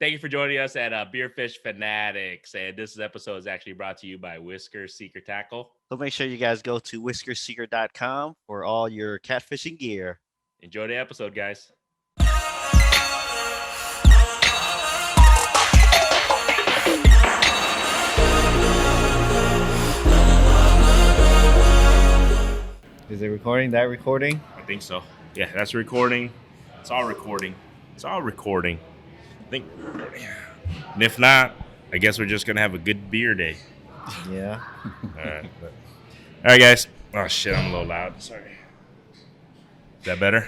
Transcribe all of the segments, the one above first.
Thank you for joining us at Beerfish Fanatics. And this episode is actually brought to you by Whisker Secret Tackle. So make sure you guys go to whiskersecret.com for all your catfishing gear. Enjoy the episode, guys. Is it recording? That recording? I think so. Yeah, that's recording. It's all recording. It's all recording. I think. And if not, I guess we're just going to have a good beer day. Yeah. All right, guys. Oh, shit, I'm a little loud. Sorry. Is that better?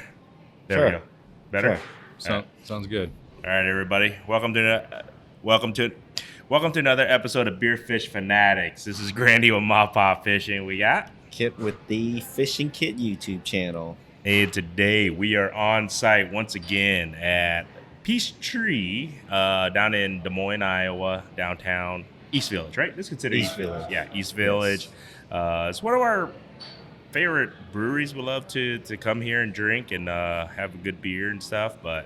There Sure. we go. Better? Sure. Sounds good. All right, everybody. Welcome to another episode of Beerfish Fanatics. This is Grandy with MaPop Fishing. We got Kit with the Fishing Kit YouTube channel. And today we are on site once again at Peace Tree down in Des Moines, Iowa, downtown East Village, right? This is considered East Village. Yeah, East Village. It's one of our favorite breweries. We love to come here and drink and have a good beer and stuff. But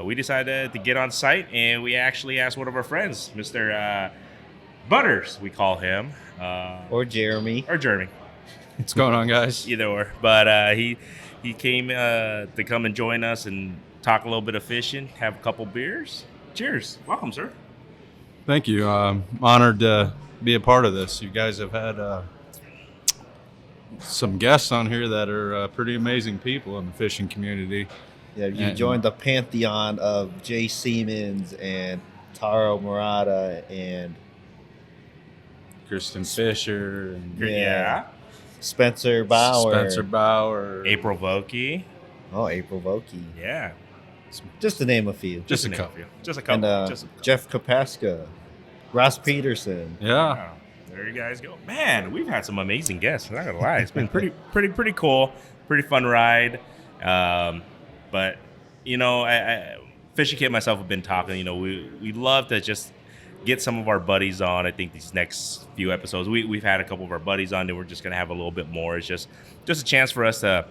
we decided to get on site, and we actually asked one of our friends, Mr. Butters, we call him. Or Jeremy. What's going on, guys? Either or. But he came to come and join us and talk a little bit of fishing, have a couple beers. Cheers. Welcome, sir. Thank you. I'm honored to be a part of this. You guys have had some guests on here that are pretty amazing people in the fishing community. Yeah, you joined the pantheon of Jay Siemens and Taro Murata and Kristen Fisher. And Yeah. Spencer Bauer. April Vokey. Oh, April Vokey. Yeah. Just to name a few. Just a name couple. Just a couple. And Just a couple. Jeff Kapaska. Ross Peterson. Yeah. Wow. There you guys go. Man, we've had some amazing guests. I'm not gonna lie. It's been pretty cool. Pretty fun ride. But you know, I Fishing Kit and myself have been talking. You know, we love to just get some of our buddies on. I think these next few episodes, we've had a couple of our buddies on, and we're just gonna have a little bit more. It's just a chance for us to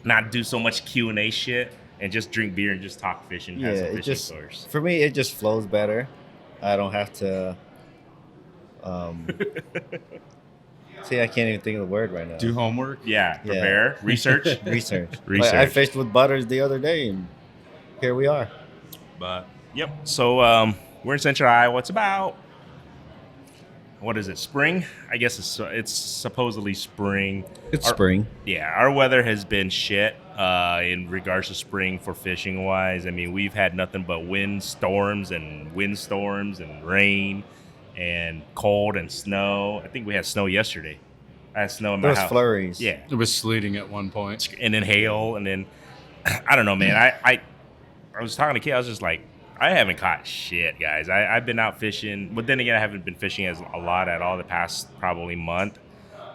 not do so much Q&A shit and just drink beer and just talk fishing. Yeah, have some it fishing just stories. for me it just flows better. I don't have to. See, I can't even think of the word right now. Do homework. Yeah, prepare, research. Research. Research. Like, I fished with Butters the other day, and here we are. But yep. So we're in Central Iowa. It's about, what is it? Spring? I guess it's supposedly spring. It's spring. Yeah, our weather has been shit in regards to spring for fishing wise. I mean, we've had nothing but windstorms and rain and cold and snow. I think we had snow yesterday. I had snow in my Those house. flurries. Yeah, It was sleeting at one point. and then hail, and then I don't know, man. I was talking to Kate. I was just like, I haven't caught shit, guys. I've been out fishing, but then again, I haven't been fishing as a lot at all the past probably month.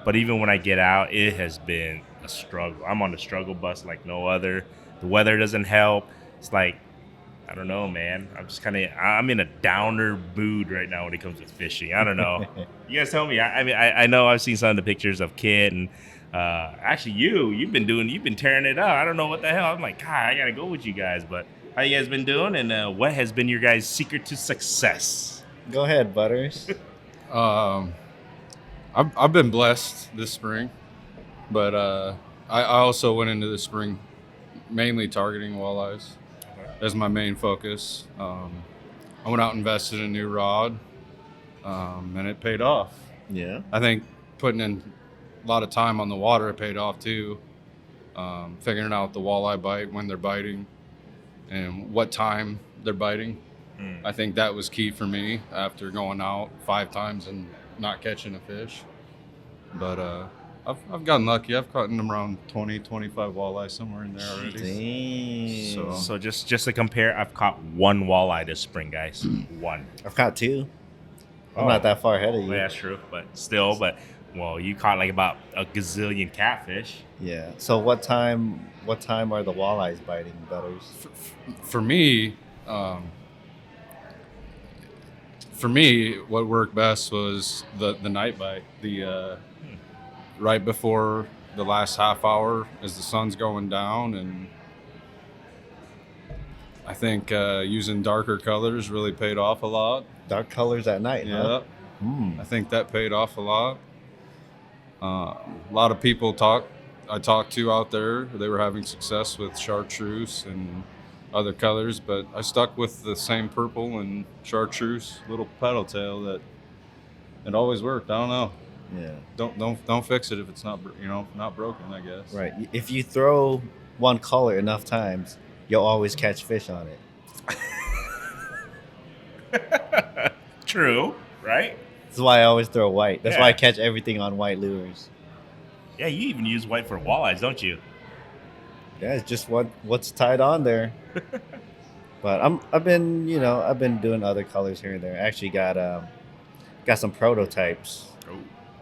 But even when I get out, it has been a struggle. I'm on the struggle bus like no other. The weather doesn't help. It's like, I don't know, man. I'm in a downer mood right now when it comes to fishing. I don't know. You guys tell me. I know I've seen some of the pictures of Kit and actually you've been tearing it up. I don't know what the hell. I'm like, God, I gotta go with you guys. But how you guys been doing, and what has been your guys' secret to success? Go ahead, Butters. I've been blessed this spring, but I also went into the spring mainly targeting walleyes as my main focus. I went out and invested in a new rod, and it paid off. Yeah. I think putting in a lot of time on the water, it paid off too. Figuring out the walleye bite, when they're biting, and what time they're biting. I think that was key for me after going out 5 times and not catching a fish. But I've gotten lucky. I've caught them around 20, 25 walleye, somewhere in there already. Dang. So just to compare, I've caught 1 walleye this spring, guys. 1. I've caught 2. I'm Oh. not that far ahead of you. Well, that's true, but still, well, you caught like about a gazillion catfish. Yeah. So what time are the walleyes biting, Butters? For me, what worked best was the night bite. The right before the last half hour as the sun's going down, and I think using darker colors really paid off a lot. Dark colors at night, Yeah, huh? Mm. I think that paid off a lot. A lot of people I talked to out there, they were having success with chartreuse and other colors, but I stuck with the same purple and chartreuse little paddle tail that it always worked. I don't know. Yeah. Don't fix it if it's not not broken, I guess. Right. If you throw one color enough times, you'll always catch fish on it. True, right? That's why I always throw white. That's Yeah. why I catch everything on white lures. Yeah, you even use white for walleyes, don't you? Yeah, it's just what's tied on there. But I've been doing other colors here and there. I actually got some prototypes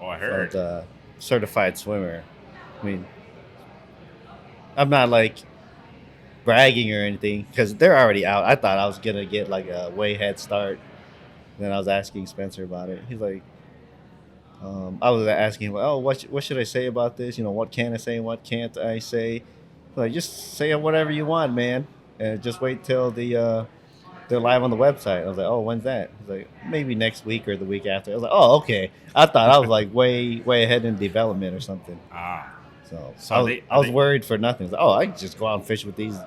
Oh, I of heard. the certified swimmer. I mean, I'm not like bragging or anything because they're already out. I thought I was gonna get like a way head start. Then I was asking Spencer about it. He's like, I was asking him, oh, what should I say about this? What can I say and what can't I say? Like, just say whatever you want, man, and just wait till they're live on the website. I was like, oh, when's that? He's like, maybe next week or the week after. I was like, oh, okay. I thought I was like way ahead in development or something. So I was worried for nothing. I was like, oh, I can just go out and fish with these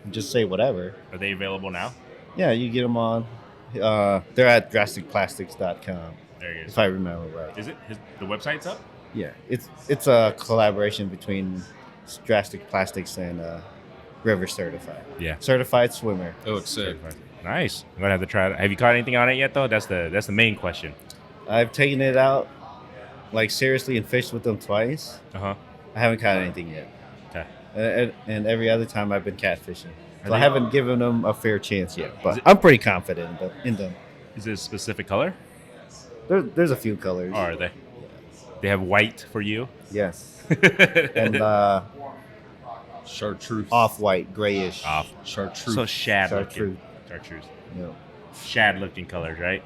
and just say whatever. Are they available now? Yeah, you get them on. They're at drasticplastics.com. There it is. If I remember right. Is it? The website's up? Yeah, it's a collaboration between Drastic Plastics and River Certified. Yeah. Certified swimmer. Oh, it's sick. Nice. I'm gonna have to try it. Have you caught anything on it yet, though? That's the main question. I've taken it out, like seriously, and fished with them twice. Uh-huh. I haven't caught anything yet. Okay. And every other time I've been catfishing. So Are I they- haven't given them a fair chance yet, but it- I'm pretty confident in them. Is it a specific color? There's a few colors. Or are they? They have white for you? Yes. And Chartreuse. off-white, grayish. Off. Chartreuse. So shad Chartreuse. looking. Chartreuse. Yeah. Shad looking colors, right?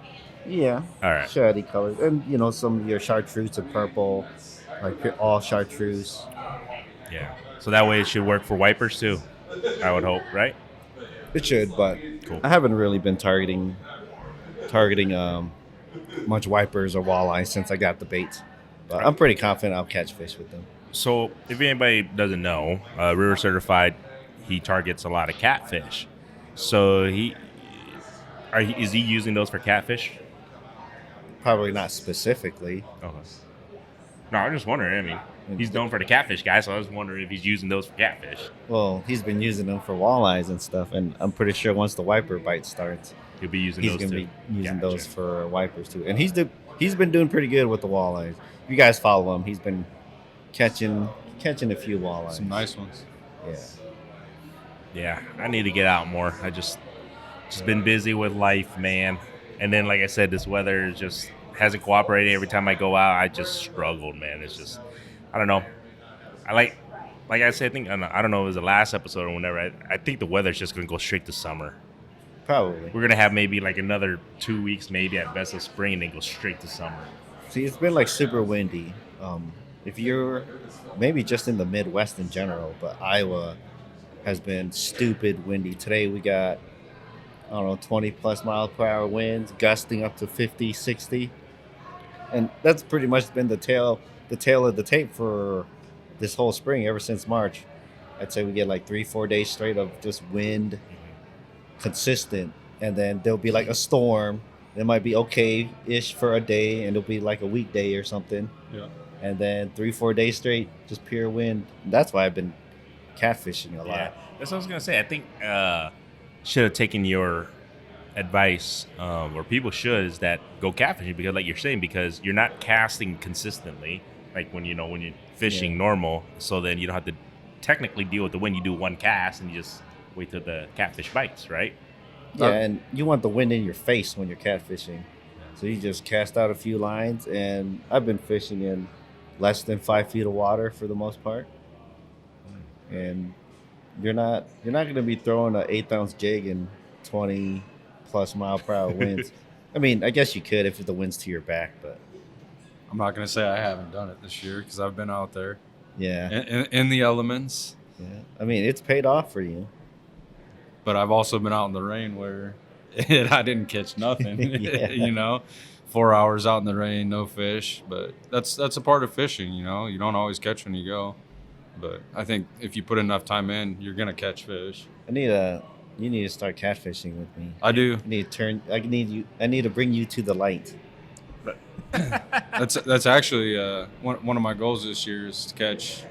Yeah. All right. Shady colors. And, some of your chartreuse are purple, like all chartreuse. Yeah. So that way it should work for wipers too. I would hope, right? It should, but Cool. I haven't really been targeting much wipers or walleye since I got the baits. But I'm pretty confident I'll catch fish with them. So if anybody doesn't know, River Certified, he targets a lot of catfish. So is he using those for catfish? Probably not specifically. Okay. No, I'm just wondering. I mean, he's known for the catfish guy, so I was wondering if he's using those for catfish. Well, he's been using them for walleyes and stuff, and I'm pretty sure once the wiper bite starts, He'll be using he's those going to too. be using Gotcha. those for wipers too. And he's been doing pretty good with the walleyes. You guys follow him. He's been catching a few walleyes. Some nice ones. Yeah. Yeah, I need to get out more. I just been busy with life, man. And then, like I said, this weather just hasn't cooperated. Every time I go out, I just struggled, man. It's just, I don't know. I like I said, I don't know if it was the last episode or whenever. I think the weather's just gonna go straight to summer. Probably. We're gonna have maybe like another 2 weeks, maybe at best of spring, and then go straight to summer. See, it's been like super windy. If you're maybe just in the Midwest in general, but Iowa has been stupid windy. Today we got, I don't know, 20 plus mile per hour winds, gusting up to 50, 60. And that's pretty much been the tail of the tape for this whole spring ever since March. I'd say we get like 3-4 days straight of just wind, consistent, and then there'll be like a storm. It might be okay-ish for a day, and it'll be like a weekday or something. Yeah. And then 3-4 days straight, just pure wind. That's why I've been catfishing a lot. Yeah, that's what I was gonna say. I think should have taken your advice, or people should, is that go catfishing, because like you're saying, because you're not casting consistently, like when you're fishing normal, so then you don't have to technically deal with the wind. You do one cast and you just wait till the catfish bites, right? Yeah, and you want the wind in your face when you're catfishing. So you just cast out a few lines, and I've been fishing in less than 5 feet of water for the most part. And you're not going to be throwing an 1/8 ounce jig in 20 plus mile per hour winds. I mean, I guess you could if the wind's to your back, but I'm not going to say I haven't done it this year because I've been out there yeah. in the elements. Yeah. I mean, it's paid off for you. but I've also been out in the rain where I didn't catch nothing. Yeah. You know, 4 hours out in the rain, no fish. But that's a part of fishing. You know, you don't always catch when you go, but I think if you put enough time in, you're gonna catch fish. You need to start catfishing with me. I do. I need to bring you to the light. That's actually one of my goals this year is to catch.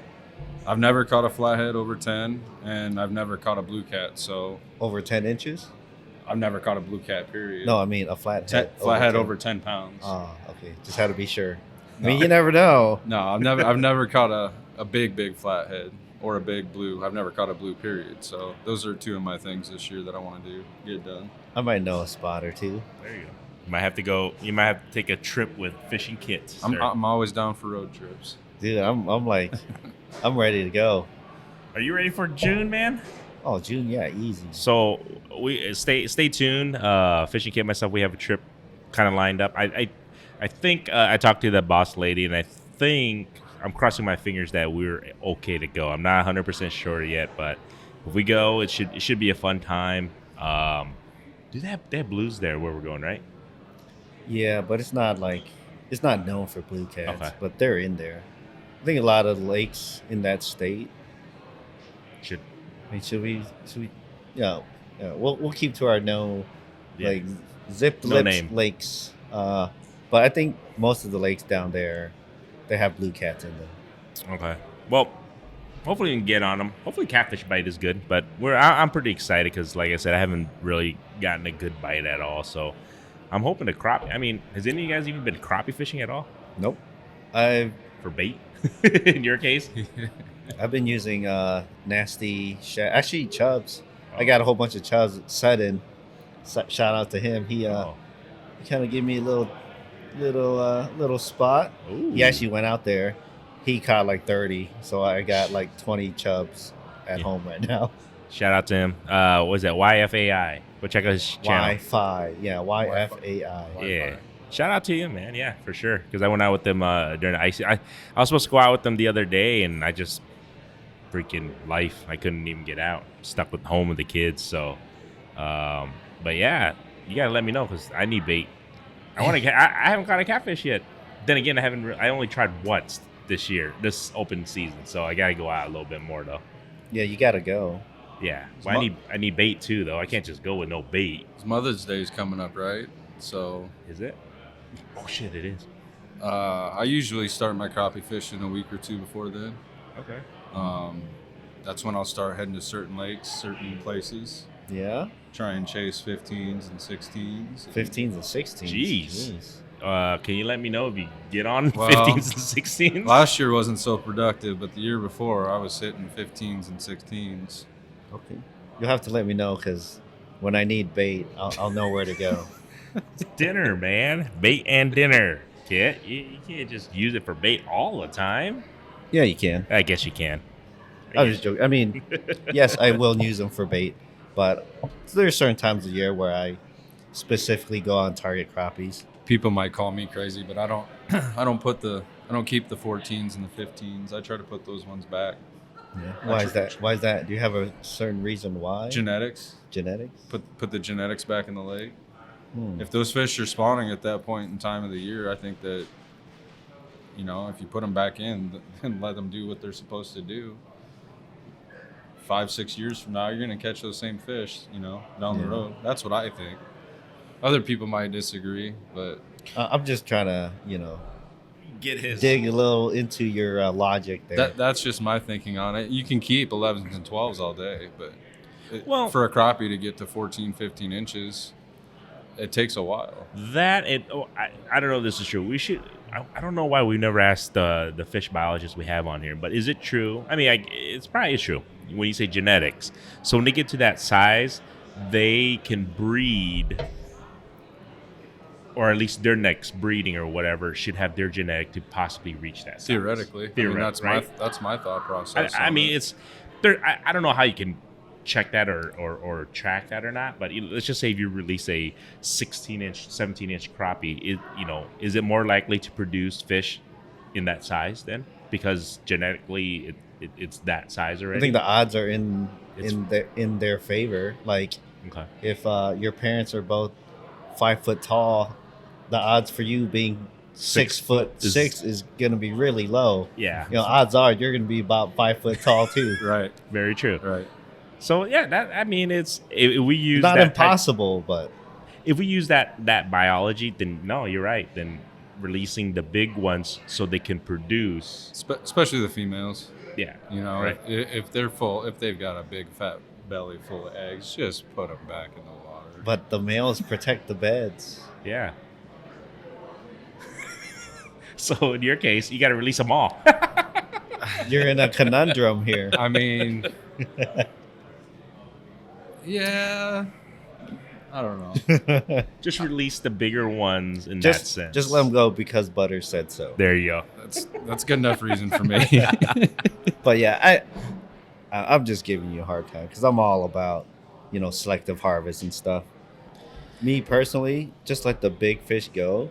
I've never caught a flathead over 10, and I've never caught a blue cat. So Over 10 inches? I've never caught a blue cat. Period. No, I mean a flathead. Flathead 10. over 10 pounds. Oh, okay. Just had to be sure. I No. mean, you never know. No, I've never caught a big flathead or a big blue. I've never caught a blue. Period. So those are two of my things this year that I want to get done. I might know a spot or two. There you go. You might have to go. You might have to take a trip with fishing kits. Sir. I'm always down for road trips. Dude, I'm like, I'm ready to go. Are you ready for June, man? Oh, June, yeah, easy. So we stay tuned. Fishing kit, myself, we have a trip kind of lined up. I think I talked to the boss lady, and I think I'm crossing my fingers that we're okay to go. I'm not 100% sure yet, but if we go, it should be a fun time. Do they have blues there where we're going, right? Yeah, but it's not known for blue cats, Okay. but they're in there. I think a lot of lakes in that state. Should I mean, should we? Yeah, we'll keep to our Yeah. zipped No lips name. lakes. But I think most of the lakes down there, they have blue cats in them. Okay. Well, hopefully we can get on them. Hopefully catfish bite is good, but I'm pretty excited because, like I said, I haven't really gotten a good bite at all. So I'm hoping to crappie. I mean, has any of you guys even been crappie fishing at all Nope. I've for bait? In your case, been using nasty actually chubs. I got a whole bunch of chubs. Sudden, shout out to him. He kind of gave me a little spot. Ooh. He actually went out there. He caught like 30, so I got like 20 chubs at home right now. Shout out to him. What was that? YFAI. Go check out his channel. Wi-Fi, yeah, YFAI. Yeah. Shout out to you, man. Yeah, for sure. Because I went out with them during the ice. I was supposed to go out with them the other day, and I just freaking life. I couldn't even get out. Stuck with home with the kids. So, but yeah, you gotta let me know because I need bait. I want to. I haven't caught a catfish yet. Then again, I haven't. I only tried once this year, this open season. So I gotta go out a little bit more though. Yeah, you gotta go. Yeah, well, I need bait too though. I can't just go with no bait. Mother's Day is coming up, right? So Is it? Oh shit, it is. I usually start my crappie fishing a week or two before then. Okay. That's when I'll start heading to certain lakes, certain places. Yeah, Try and chase 15s and 16s. 15s and 16s. Jeez. Can you let me know if you get on Well, 15s and 16s? Last year wasn't so productive, but the year before I was hitting 15s and 16s. Okay. You'll have to let me know because when I need bait, I'll know where to go. Dinner, man. Bait and dinner. Kit. You can't just use it for bait all the time. Yeah, you can. I guess you can. I was just joking. I mean, yes, I will use them for bait, but there's certain times of year where I specifically go on target crappies. People might call me crazy, but I don't. I don't keep the 14s and the 15s. I try to put those ones back. Yeah. Why is that? Why is that? Do you have a certain reason why? Genetics. Genetics. Put the genetics back in the lake. Hmm. If those fish are spawning at that point in time of the year, I think that, if you put them back in and let them do what they're supposed to do, 5-6 years from now, you're going to catch those same fish, down the road. That's what I think. Other people might disagree, but I'm just trying to, Get his. dig a little into your logic there. that's just my thinking on it. You can keep 11s and 12s all day, but Well- for a crappie to get to 14, 15 inches, it takes a while. I don't know if this is true. We should. I don't know why we never asked the fish biologists we have on here, but is it true? I mean, it's probably true when you say genetics. So when they get to that size, they can breed, or at least their next breeding or whatever should have their genetic to possibly reach that size. Theoretically. That's my thought process. I mean, it's there. I don't know how you can check that or track that or not, but let's just say if you release a 16-inch, 17-inch crappie, is it more likely to produce fish in that size then? Because genetically it's that size already? I think the odds are in in their favor. Like Okay. if your parents are both 5 foot tall, the odds for you being 6'6" is gonna be really low. Yeah. You know, odds are you're gonna be about 5 foot tall too. Right. Very true. Right. So yeah, that I mean, it's if we use Not that impossible, but if we use that biology, then no, you're right. Then releasing the big ones so they can produce. Especially the females. Yeah. You know, Right. if they're full, if they've got a big fat belly full of eggs, just put them back in the water. but the males protect the beds. Yeah. So in your case, you got to release them all. You're in a conundrum here. I mean, yeah, I don't know. Just release the bigger ones in that sense. Just let them go because Butter said so. There you go. That's good enough reason for me. But yeah, I'm just giving you a hard time because I'm all about, you know, selective harvest and stuff. Me personally, just let the big fish go,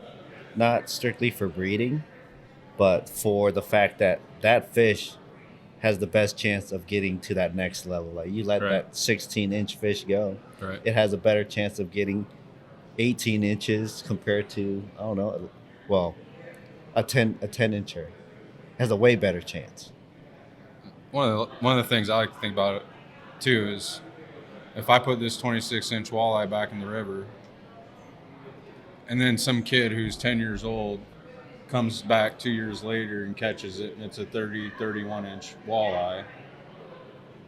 not strictly for breeding, but for the fact that that fish has the best chance of getting to that next level. Like you let Right. that 16-inch fish go, Right. it has a better chance of getting 18 inches compared to, I don't know, well, a 10-incher has a way better chance. One of the things I like to think about it too is if I put this 26-inch walleye back in the river, and then some kid who's 10 years old comes back 2 years later and catches it, and it's a 31-inch walleye,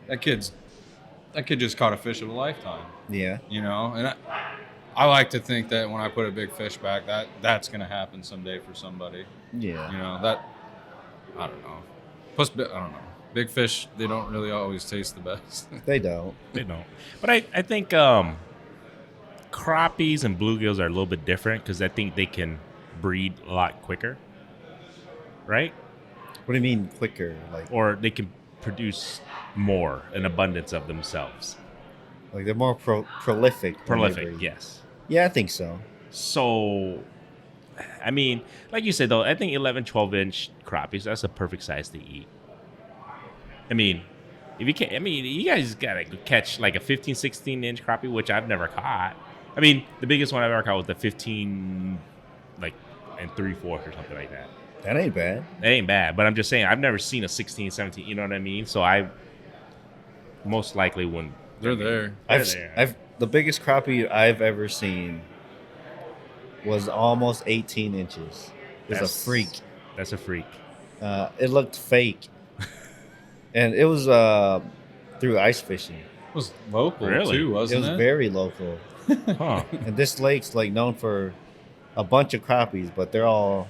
that kid just caught a fish of a lifetime. Yeah. You know, and I like to think that when I put a big fish back, that's going to happen someday for somebody. Yeah. You know, that, I don't know. Plus, I don't know. Big fish, they don't really always taste the best. They don't. They don't. But I think crappies and bluegills are a little bit different because I think they can breed a lot quicker, right? What do you mean quicker? Or they can produce more, an abundance of themselves. Like they're more prolific. when they Prolific, breed. yes. Yeah, I think so. So, I mean, like you said, though, I think 11, 12-inch crappies, that's a perfect size to eat. I mean, if you can't, I mean, you guys got to catch like a 15, 16-inch crappie, which I've never caught. I mean, the biggest one I've ever caught was the 15, like, and 3/4 or something like that. That ain't bad. That ain't bad, but I'm just saying, I've never seen a 16, 17, you know what I mean? So I most likely wouldn't. They're there. The biggest crappie I've ever seen was almost 18 inches. It was a freak. That's a freak. It looked fake. And it was through ice fishing. It was local Really? too, wasn't It it? was very local. Huh. And this lake's like known for a bunch of crappies, but they're all,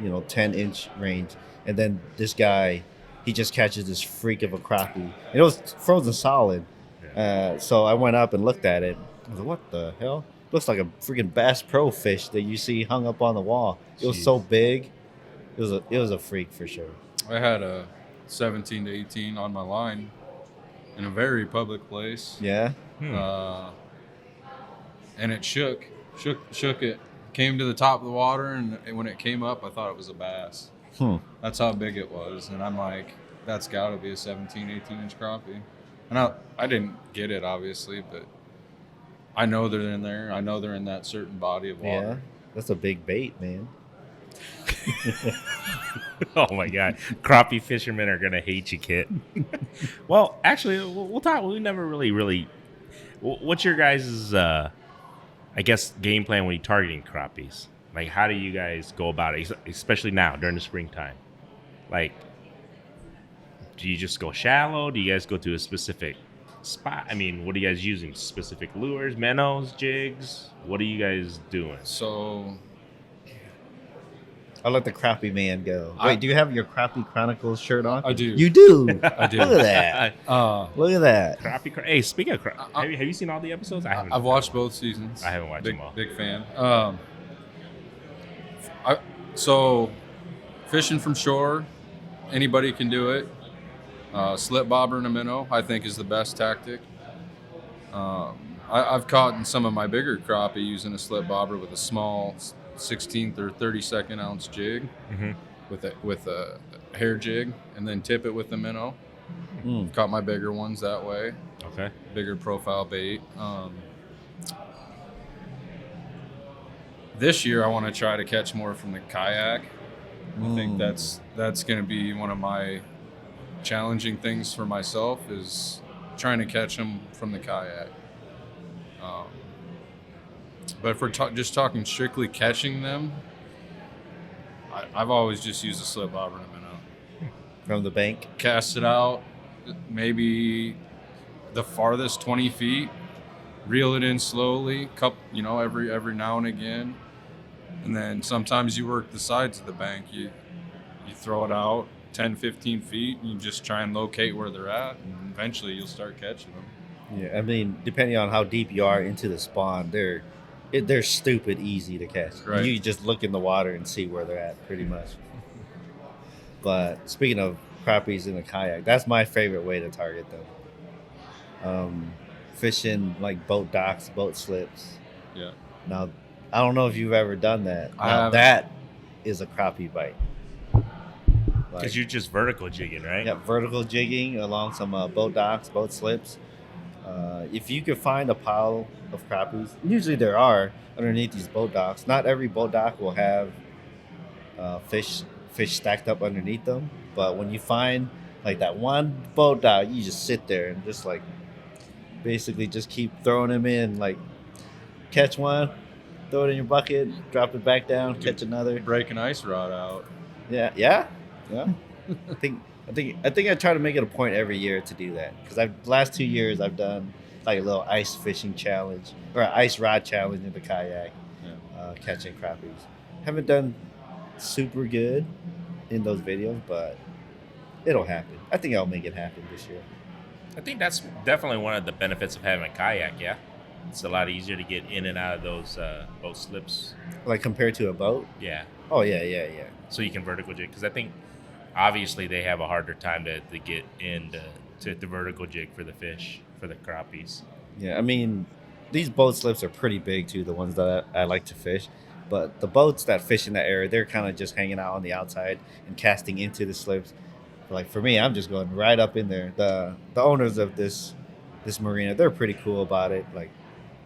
10-inch range. And then this guy, he just catches this freak of a crappie. And it was frozen solid. So I went up and looked at it. I was like, what the hell? Looks like a freaking Bass Pro fish that you see hung up on the wall. It was so big. It was a freak for sure. I had a 17 to 18 on my line in a very public place. Yeah. And it shook it. Came to the top of the water, and when it came up, I thought it was a bass. That's how big it was. And I'm like, that's got to be a 17, 18-inch crappie. And I didn't get it, obviously, but I know they're in there. I know they're in that certain body of water. Yeah. That's a big bait, man. Oh my God, crappie fishermen are gonna hate you, Kit. Well, actually, we'll talk. We never really. What's your guys' I guess game plan when you're targeting crappies? Like, how do you guys go about it, especially now during the springtime? Like, do you just go shallow? Do you guys go to a specific spot? I mean, what are you guys using? Specific lures, minnows, jigs? What are you guys doing? So I'll let the crappie man go. Wait, do you have your Crappie Chronicles shirt on? I do. You do? I do. Look at that. Look at that. Crappie. Hey, speaking of crappie, have you seen all the episodes? I haven't. I've watched both seasons. I haven't watched them all. Big fan. So fishing from shore, anybody can do it. Slip bobber and a minnow, I think, is the best tactic. I've caught in some of my bigger crappie using a slip bobber with a small 16th or 32nd ounce jig with a hair jig, and then tip it with the minnow. Caught my bigger ones that way. Okay. Bigger profile bait. This year I want to try to catch more from the kayak. I think that's going to be one of my challenging things for myself, is trying to catch them from the kayak. But if we're just talking strictly catching them, I've always just used a slip bobber and a minnow. From the bank? Cast it out, maybe the farthest 20 feet, reel it in slowly, every now and again. And then sometimes you work the sides of the bank. You throw it out 10, 15 feet, and you just try and locate where they're at, and eventually you'll start catching them. Yeah, I mean, depending on how deep you are into the spawn, they're stupid easy to catch. Right. You just look in the water and see where they're at, pretty much. But speaking of crappies in the kayak, that's my favorite way to target them. Fishing like boat docks, boat slips. Yeah. Now, I don't know if you've ever done that. I Now, haven't. that is a crappie bite. Because you're just vertical jigging, right? Yeah, vertical jigging along some boat docks, boat slips. If you could find a pile of crappies, usually there are underneath these boat docks. Not every boat dock will have fish stacked up underneath them, but when you find like that one boat dock, you just sit there and just like basically just keep throwing them in. Like catch one, throw it in your bucket, drop it back down, catch another. Break an ice rod out. Yeah. I think I try to make it a point every year to do that, because the last 2 years I've done like a little ice fishing challenge or an ice rod challenge in the kayak, catching crappies. Haven't done super good in those videos, but it'll happen. I think I'll make it happen this year. I think that's definitely one of the benefits of having a kayak, yeah? It's a lot easier to get in and out of those boat slips. Like compared to a boat? Yeah. Oh yeah. So you can vertical jig. Because I think obviously they have a harder time to get into the vertical jig for the fish, for the crappies. Yeah, I mean, these boat slips are pretty big too, the ones that I like to fish. But the boats that fish in that area, they're kind of just hanging out on the outside and casting into the slips. Like for me, I'm just going right up in there. The owners of this marina, they're pretty cool about it. Like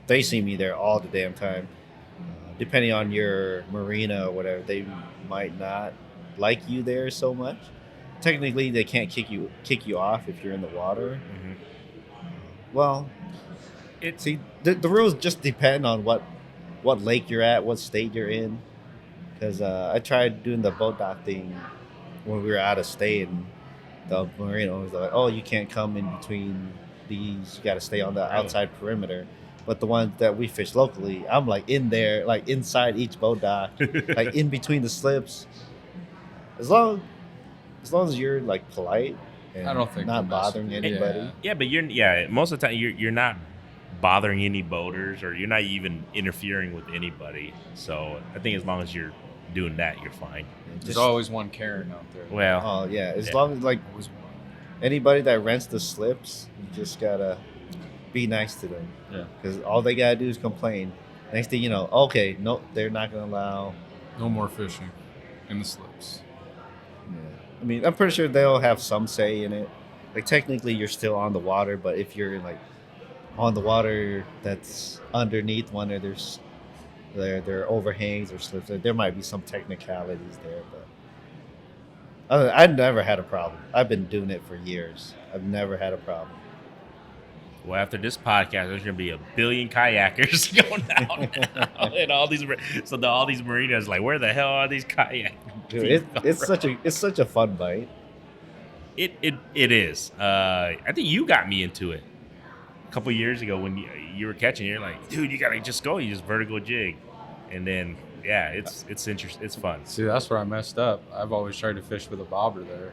they see me there all the damn time. Depending on your marina or whatever, they might not like you there so much. Technically, they can't kick you off if you're in the water. Mm-hmm. Well, the rules just depend on what lake you're at, what state you're in. Because I tried doing the boat dock thing when we were out of state, and the marina was like, "Oh, you can't come in between these. You got to stay on the outside perimeter." But the ones that we fish locally, I'm like in there, like inside each boat dock, like in between the slips. As long as you're like polite and I don't think not they'll mess bothering with you. anybody. Yeah, but most of the time you're not bothering any boaters, or you're not even interfering with anybody. So I think as long as you're doing that, you're fine. There's always one Karen out there. Well, Oh yeah, as long as like anybody that rents the slips, you just gotta be nice to them. Yeah. Because all they gotta do is complain. Next thing you know, okay, no, they're not gonna allow. No more fishing in the slips. Yeah. I mean, I'm pretty sure they'll have some say in it. Like technically, you're still on the water, but if you're like on the water that's underneath one of their overhangs or slips, there might be some technicalities there. But I've never had a problem. I've been doing it for years. I've never had a problem. well, after this podcast, there's gonna be a billion kayakers going out, and all these marinas like, where the hell are these kayaks? Dude, it's such a fun bite. It is. I think you got me into it a couple years ago when you were catching. You're like, dude, you gotta just go. You just vertical jig, and then it's interesting. It's fun. See, that's where I messed up. I've always tried to fish with a bobber there.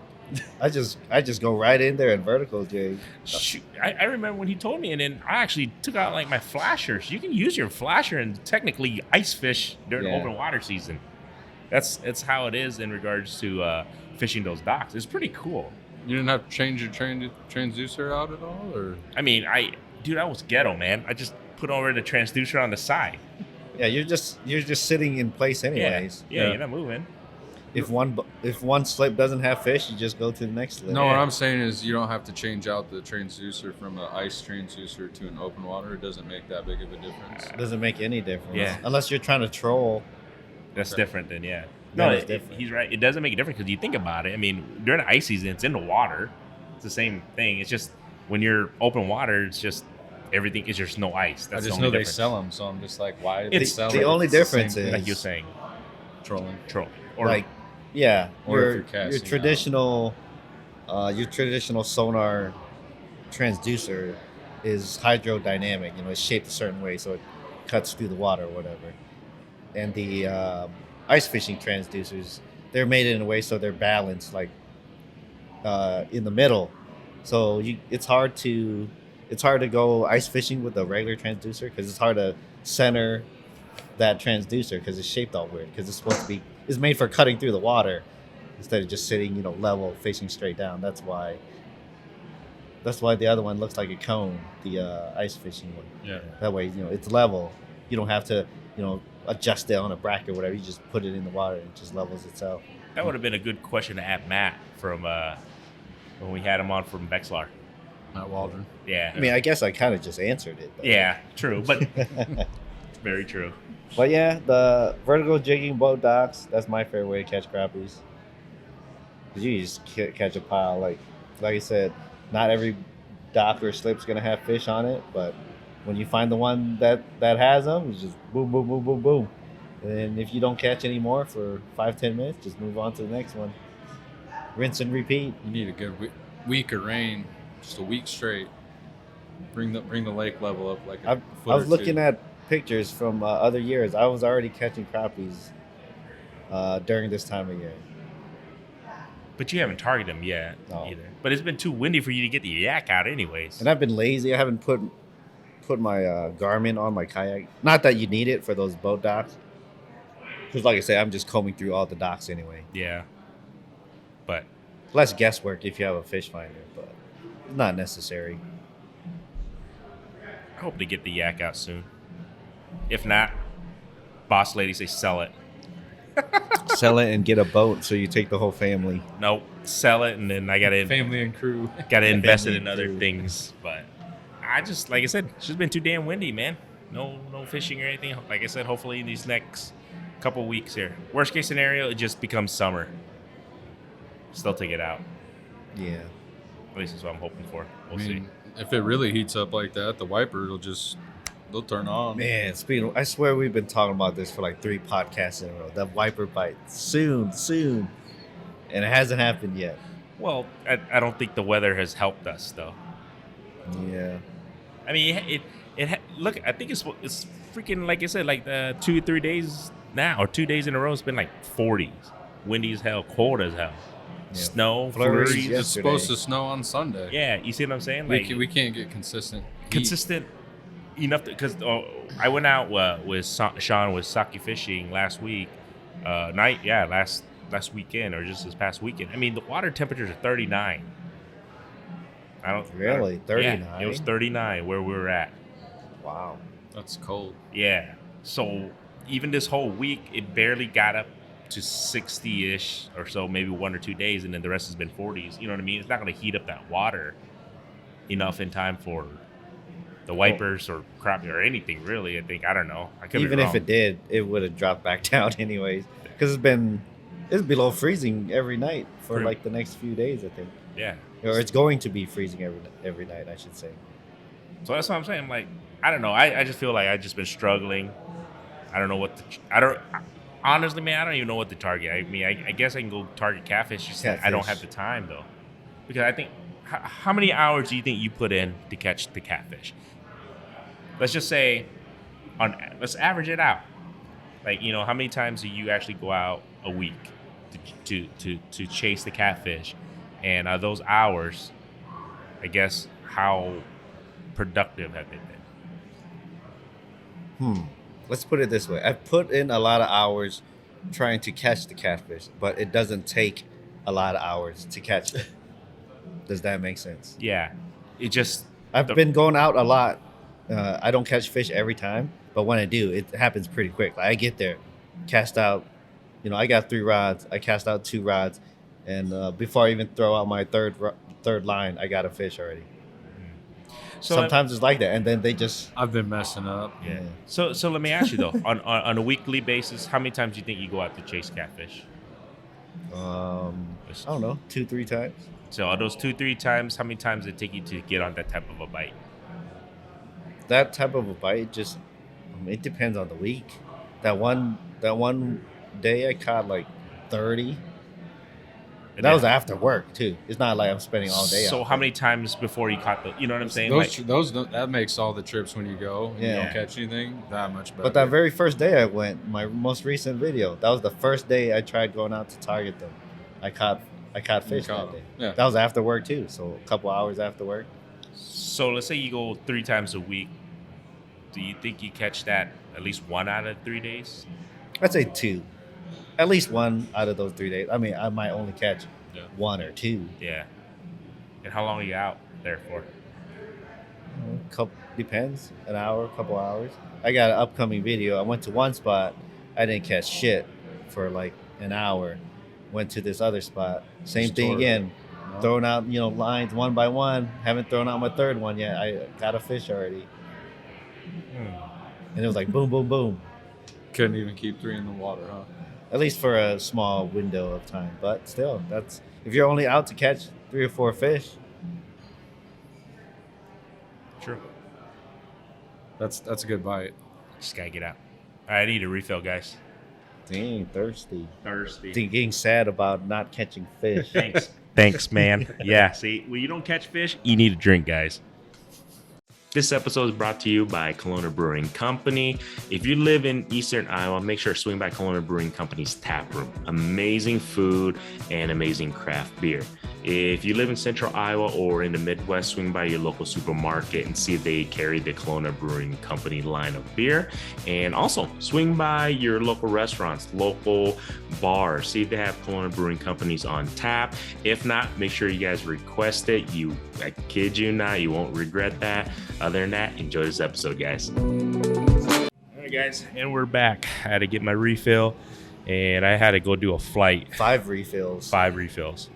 I just go right in there and vertical jig. Shoot, I remember when he told me, and then I actually took out like my flashers. You can use your flasher and technically ice fish during open water season. That's how it is in regards to fishing those docks. It's pretty cool. You didn't have to change your transducer out at all, or? I mean, I was ghetto, man. I just put over the transducer on the side. Yeah, you're just sitting in place anyways. Yeah, you're not moving. if one slip doesn't have fish, you just go to the next slip. No, what I'm saying is you don't have to change out the transducer from an ice transducer to an open water. It doesn't make that big of a difference. It doesn't make any difference. Yeah. Unless you're trying to troll. That's different than That No, is different. he's right. It doesn't make a difference because you think about it. I mean, during the ice season, it's in the water. It's the same thing. It's just when you're open water, it's just everything is just no ice. That's I just the know only they difference. sell them, so I'm just like, why do they It's- sell the it? only It's the difference same is- thing. Like you're saying, trolling. troll or Like, yeah, Or if your you're casting your traditional sonar transducer is hydrodynamic. You know, it's shaped a certain way, so it cuts through the water or whatever. And the ice fishing transducers, they're made in a way so they're balanced, like in the middle. So it's hard to go ice fishing with a regular transducer because it's hard to center that transducer because it's shaped all weird because it's made for cutting through the water instead of just sitting level facing straight down. That's why the other one looks like a cone, the ice fishing one. Yeah. That way it's level. You don't have to adjust it on a bracket or whatever. You just put it in the water and it just levels itself. that would have been a good question to ask Matt from when we had him on from Bexlar. Matt Waldron. Yeah. I mean, I guess I kind of just answered it. But. Yeah, true, but very true. But yeah, the vertical jigging boat docks, that's my favorite way to catch crappies. 'Cause you just catch a pile. Like I said, not every dock or slip's going to have fish on it, but when you find the one that has them, it's just boom, boom, boom, boom, boom. And if you don't catch any more for 5-10 minutes, just move on to the next one. Rinse and repeat. You need a good week of rain, just a week straight. Bring the lake level up like a foot I was or looking two. at pictures from other years. I was already catching crappies during this time of year. But you haven't targeted them yet No. either. But it's been too windy for you to get the yak out anyways. And I've been lazy. I haven't put my Garmin on my kayak. Not that you need it for those boat docks. Because like I say, I'm just combing through all the docks anyway. Yeah. But Less guesswork if you have a fish finder, but it's not necessary. I hope to get the yak out soon. If not, boss lady say sell it. Sell it and get a boat so you take the whole family. Nope, sell it and then I gotta family and crew. invest it family in other too. things. But I just like I said, it's just been too damn windy, man. No fishing or anything. Like I said, hopefully these next couple weeks here. Worst case scenario, it just becomes summer. Still take it out. Yeah. At least that's what I'm hoping for. I We'll see. mean, if it really heats up like that, the wiper they'll turn on. Man, I swear we've been talking about this for like 3 podcasts in a row. That wiper bite. Soon. And it hasn't happened yet. Well, I don't think the weather has helped us though. Yeah. I mean, look. I think it's freaking like I said, like 2 or 3 days now, or 2 days in a row. It's been like 40s, windy as hell, cold as hell, Yeah. snow, Flurries, flurries. yeah. It's supposed to snow on Sunday. Yeah, you see what I'm saying? We, Like we can't get consistent. heat. consistent enough because I went out with Sean with sake fishing last week night. Yeah, last weekend or just this past weekend. I mean, the water temperatures are 39. Really? 39? Yeah, it was 39 where we were at. Wow. That's cold. Yeah. So even this whole week, it barely got up to 60-ish or so, maybe 1 or 2 days, and then the rest has been 40s. You know what I mean? It's not going to heat up that water enough in time for the wipers or crappie or anything, really. I think. I don't know. I could Even be if wrong. it did, it would have dropped back down anyways. Because it's below freezing every night for Pretty- like the next few days, I think. Yeah. Or it's going to be freezing every night, I should say. So that's what I'm saying. Like, I don't know. I just feel like I've just been struggling. I don't know what honestly, man, I don't even know what to target. I mean, I guess I can go target catfish. Just that I don't have Catfish. the time, though. Because I think, how many hours do you think you put in to catch the catfish? Let's just say, let's average it out. Like, how many times do you actually go out a week to chase the catfish? And those hours, I guess, how productive have they been? Let's put it this way. I've put in a lot of hours trying to catch the catfish, but it doesn't take a lot of hours to catch them. Does that make sense? Yeah, it just I've been going out a lot. I don't catch fish every time, but when I do, it happens pretty quick. Like I get there, cast out, I got 3 rods. I cast out 2 rods, and before I even throw out my third line, I got a fish already. So Sometimes it's like that, and then they just I've been messing up. yeah. So let me ask you though, on a weekly basis, how many times do you think you go out to chase catfish? I don't know, 2-3 times. So are those 2-3 times, how many times did it take you to get on that type of a bite? That type of a bite just it depends on the week. That one day I caught like 30. And That then- was after work too. It's not like I'm spending all day. So out how many times before you caught the? You know what I'm saying? Those that makes all the trips when you go and you Yeah. don't catch anything that much better. But that very first day I went, my most recent video, that was the first day I tried going out to target them. I caught fish that day. Yeah. That was after work too, so a couple hours after work. So let's say you go 3 times a week. Do you think you catch that at least 1 out of 3 days? I'd say 2. At least 1 out of those 3 days. I mean, I might only catch 1 or 2. Yeah. And how long are you out there for? Depends. An hour, couple hours. I got an upcoming video. I went to one spot. I didn't catch shit for like an hour. Went to this other spot. Same thing again. No. Throwing out, lines one by one. Haven't thrown out my third one yet. I got a fish already. And it was like boom, boom, boom. Couldn't even keep 3 in the water, huh? At least for a small window of time. But still, that's if you're only out to catch 3 or 4 fish. True. That's a good bite. Just gotta get out. All right, I need a refill, guys. Dang, thirsty. Thirsty. Getting sad about not catching fish. Thanks, man. Yeah, see, when you don't catch fish, you need a drink, guys. This episode is brought to you by Kalona Brewing Company. If you live in Eastern Iowa, make sure to swing by Kalona Brewing Company's tap room. Amazing food and amazing craft beer. If you live in Central Iowa or in the Midwest, swing by your local supermarket and see if they carry the Kalona Brewing Company line of beer. And also, swing by your local restaurants, local bars, see if they have Kalona Brewing Companies on tap. If not, make sure you guys request it. I kid you not, you won't regret that. Other than that, enjoy this episode, guys. All right, guys, and we're back. I had to get my refill, and I had to go do a flight. 5 refills. 5 refills.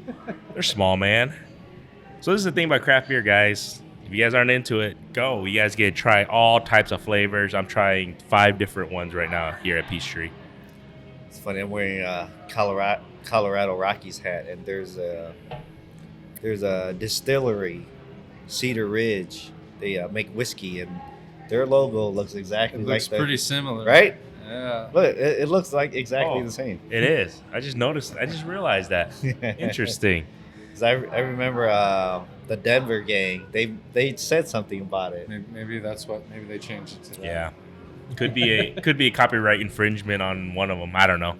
They're small, man. So this is the thing about craft beer, guys. If you guys aren't into it, go. You guys get to try all types of flavors. I'm trying 5 different ones right now here at Peace Tree. It's funny. I'm wearing a Colorado Rockies hat, and there's a distillery, Cedar Ridge. They make whiskey, and their logo looks exactly It looks like that. pretty similar. Right? Yeah. Look, it looks like exactly Oh. the same. It is. I just noticed. I just realized that. Interesting. 'Cause I remember the Denver gang. They said something about it. Maybe that's what. Maybe they changed it to that. Yeah. Could be a copyright infringement on one of them. I don't know.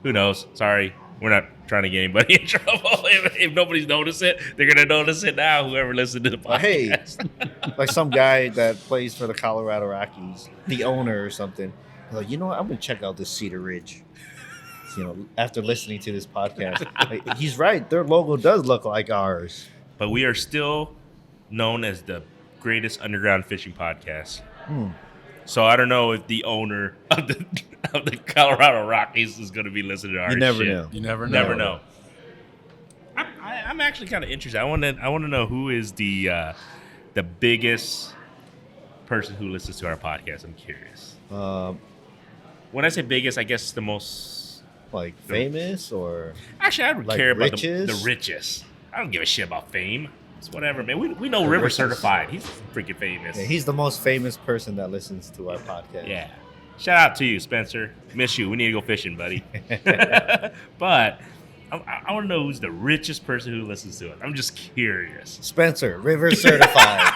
Who knows? Sorry. We're not trying to get anybody in trouble. If nobody's noticed it, they're going to notice it now, whoever listened to the podcast. Hey, like some guy that plays for the Colorado Rockies, the owner or something. Like, you know what? I'm going to check out this Cedar Ridge. After listening to this podcast. Like, he's right. Their logo does look like ours. But we are still known as the greatest underground fishing podcast. So I don't know if the owner of the Colorado Rockies is going to be listening to our You never shit. know. You never know. Never know. I'm actually kind of interested. I want to know who is the biggest person who listens to our podcast. I'm curious. When I say biggest, I guess the most Like famous or Actually, I would Like care about riches? the richest. I don't give a shit about fame. It's whatever, man. We know River richest. certified. He's freaking famous. yeah, he's the most famous person that listens to our podcast. Yeah. Shout out to you, Spencer. Miss you. We need to go fishing, buddy. But I want to know who's the richest person who listens to it. I'm just curious. Spencer, River certified.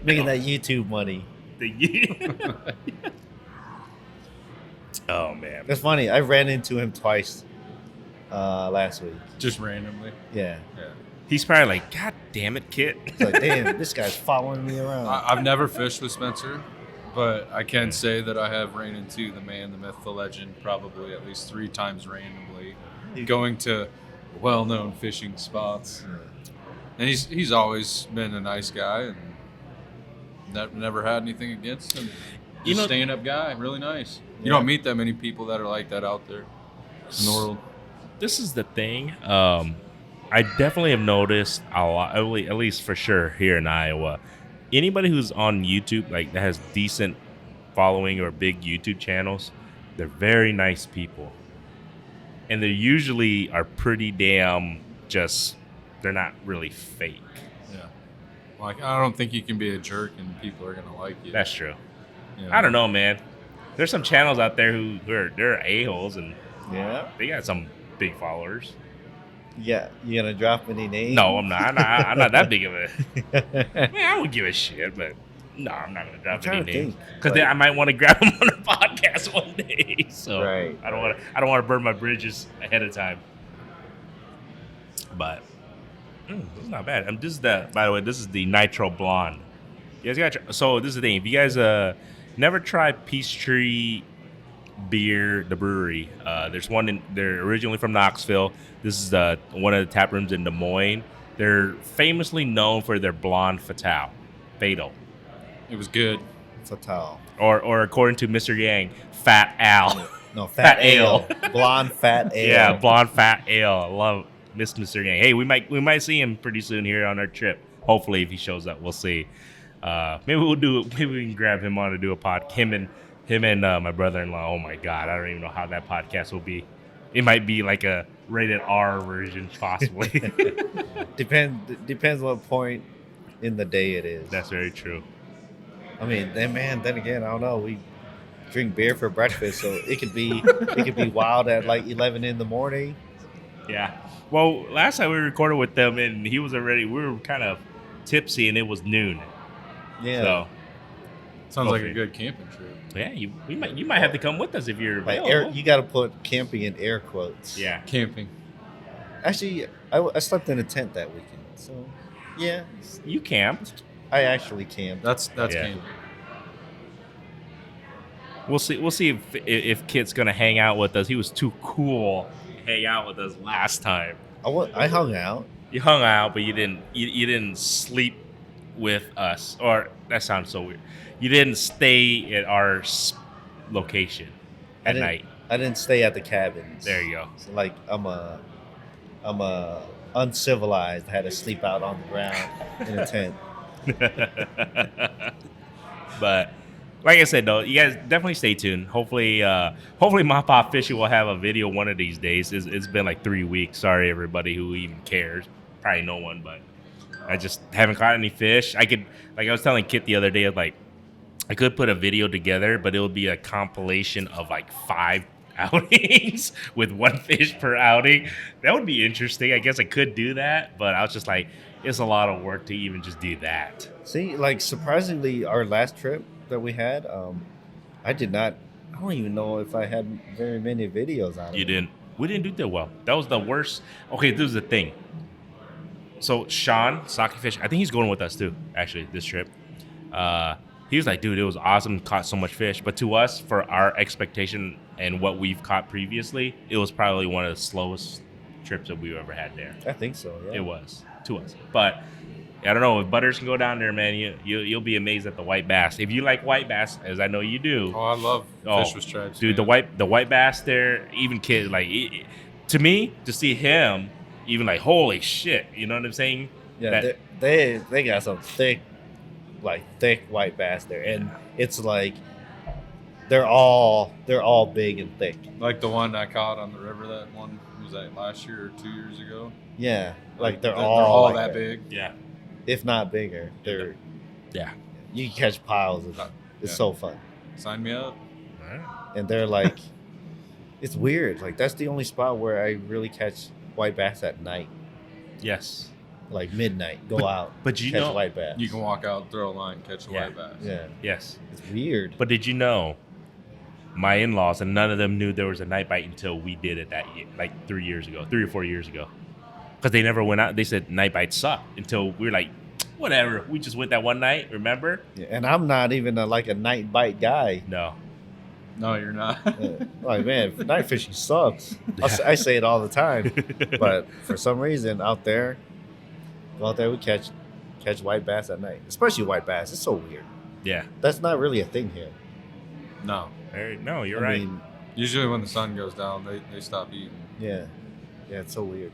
Making that YouTube money. Oh, man. It's funny. I ran into him twice last week. Just randomly. Yeah. Yeah. He's probably like, God damn it, Kit. It's like, damn, this guy's following me around. I've never fished with Spencer, but I can say that I have ran into the man, the myth, the legend, probably at least 3 times randomly, going to well-known fishing spots. And he's always been a nice guy and never had anything against him. You know- Stand-up guy, really nice. You don't meet that many people that are like that out there in the world. This is the thing. I definitely have noticed a lot, at least for sure here in Iowa. Anybody who's on YouTube, like that has decent following or big YouTube channels, they're very nice people, and they usually are pretty damn just. They're not really fake. Yeah. Like, I don't think you can be a jerk and people are gonna like you. That's true. You know? I don't know, man. There's some channels out there who they're a-holes and they got some big followers. Yeah, you gonna drop any names? No, I'm not. I'm not that big of a. Man, I would give a shit, but no, I'm not gonna drop any names because I might want to grab them on a podcast one day. So I don't want to burn my bridges ahead of time. But it's not bad. By the way, this is the Nitro Blonde. You guys got so this is the thing. If you guys never tried Peace Tree Beer, the brewery, there's one they're originally from Knoxville. This is one of the tap rooms in Des Moines. They're famously known for their blonde fatal. It was good. Fatal. Or according to Mr. Yang, Fat Al. No, fat ale. Blonde fat ale. Yeah, blonde fat ale. I love Mr. Yang. Hey, we might see him pretty soon here on our trip. Hopefully, if he shows up, we'll see. Maybe we can grab him on to do a pod. Him and my brother-in-law. Oh my God, I don't even know how that podcast will be. It might be like a rated R version, possibly. Depends what point in the day it is. That's very true. I mean, then again, I don't know. We drink beer for breakfast, so it could be wild at like 11 in the morning. Yeah. Well, last time we recorded with them, and we were kind of tipsy, and it was noon. Yeah. So sounds like a good camping trip. Yeah, you might have to come with us if you're available. You got to put camping in air quotes. Yeah, camping. Actually, I slept in a tent that weekend, so yeah. You camped. I actually camped. That's camping. We'll see if Kit's gonna hang out with us. He was too cool to hang out with us last time. I hung out. You hung out, but you didn't sleep with us. Or that sounds so weird. You didn't stay at our location at night. I didn't stay at the cabins. There you go. So like I'm a uncivilized. I had to sleep out on the ground in a tent. But like I said, though, you guys definitely stay tuned. Hopefully MaPop Fishing will have a video one of these days. It's been like 3 weeks. Sorry, everybody who even cares. Probably no one, but I just haven't caught any fish. I was telling Kit the other day, like I could put a video together, but it would be a compilation of like 5 outings with 1 fish per outing. That would be interesting. I guess I could do that, but I was just like, it's a lot of work to even just do that. See, like surprisingly, our last trip that we had, I don't even know if I had very many videos on it. You didn't. We didn't do that well. That was the worst. Okay, this is the thing. So Sean, Sake Fish, I think he's going with us too, actually, this trip. He was like, dude, it was awesome, caught so much fish. But to us, for our expectation and what we've caught previously, it was probably one of the slowest trips that we've ever had there. I think so, yeah. It was, to us. But I don't know, if Butters can go down there, man, you'll be amazed at the white bass. If you like white bass, as I know you do. Oh, I love fish with stripes. Dude, man. the white bass there, even kids, like, to me, to see him, even like, holy shit, you know what I'm saying? Yeah, they got some thick white bass there, and it's like they're all big and thick. Like the one I caught on the river. That one was that last year or 2 years ago. Yeah, like they're all all like that big. Yeah, if not bigger. They're you can catch piles of them. It's so fun. Sign me up. And they're like, it's weird. Like that's the only spot where I really catch white bass at night. Yes. Like midnight, go out. But you catch know, white bass. You can walk out, throw a line, catch a white bass. Yeah. Yes. It's weird. But did you know, my in-laws, and none of them knew there was a night bite until we did it that year, like 3 or 4 years ago. Because they never went out. They said night bites suck until we were like, whatever. We just went that one night, remember? Yeah, and I'm not even a night bite guy. No. No, you're not. Like, man, night fishing sucks. I say it all the time. But for some reason, go out there, we catch white bass at night. Especially white bass. It's so weird. Yeah. That's not really a thing here. No. No, you're I right. mean, Usually when the sun goes down, they stop eating. yeah, it's so weird.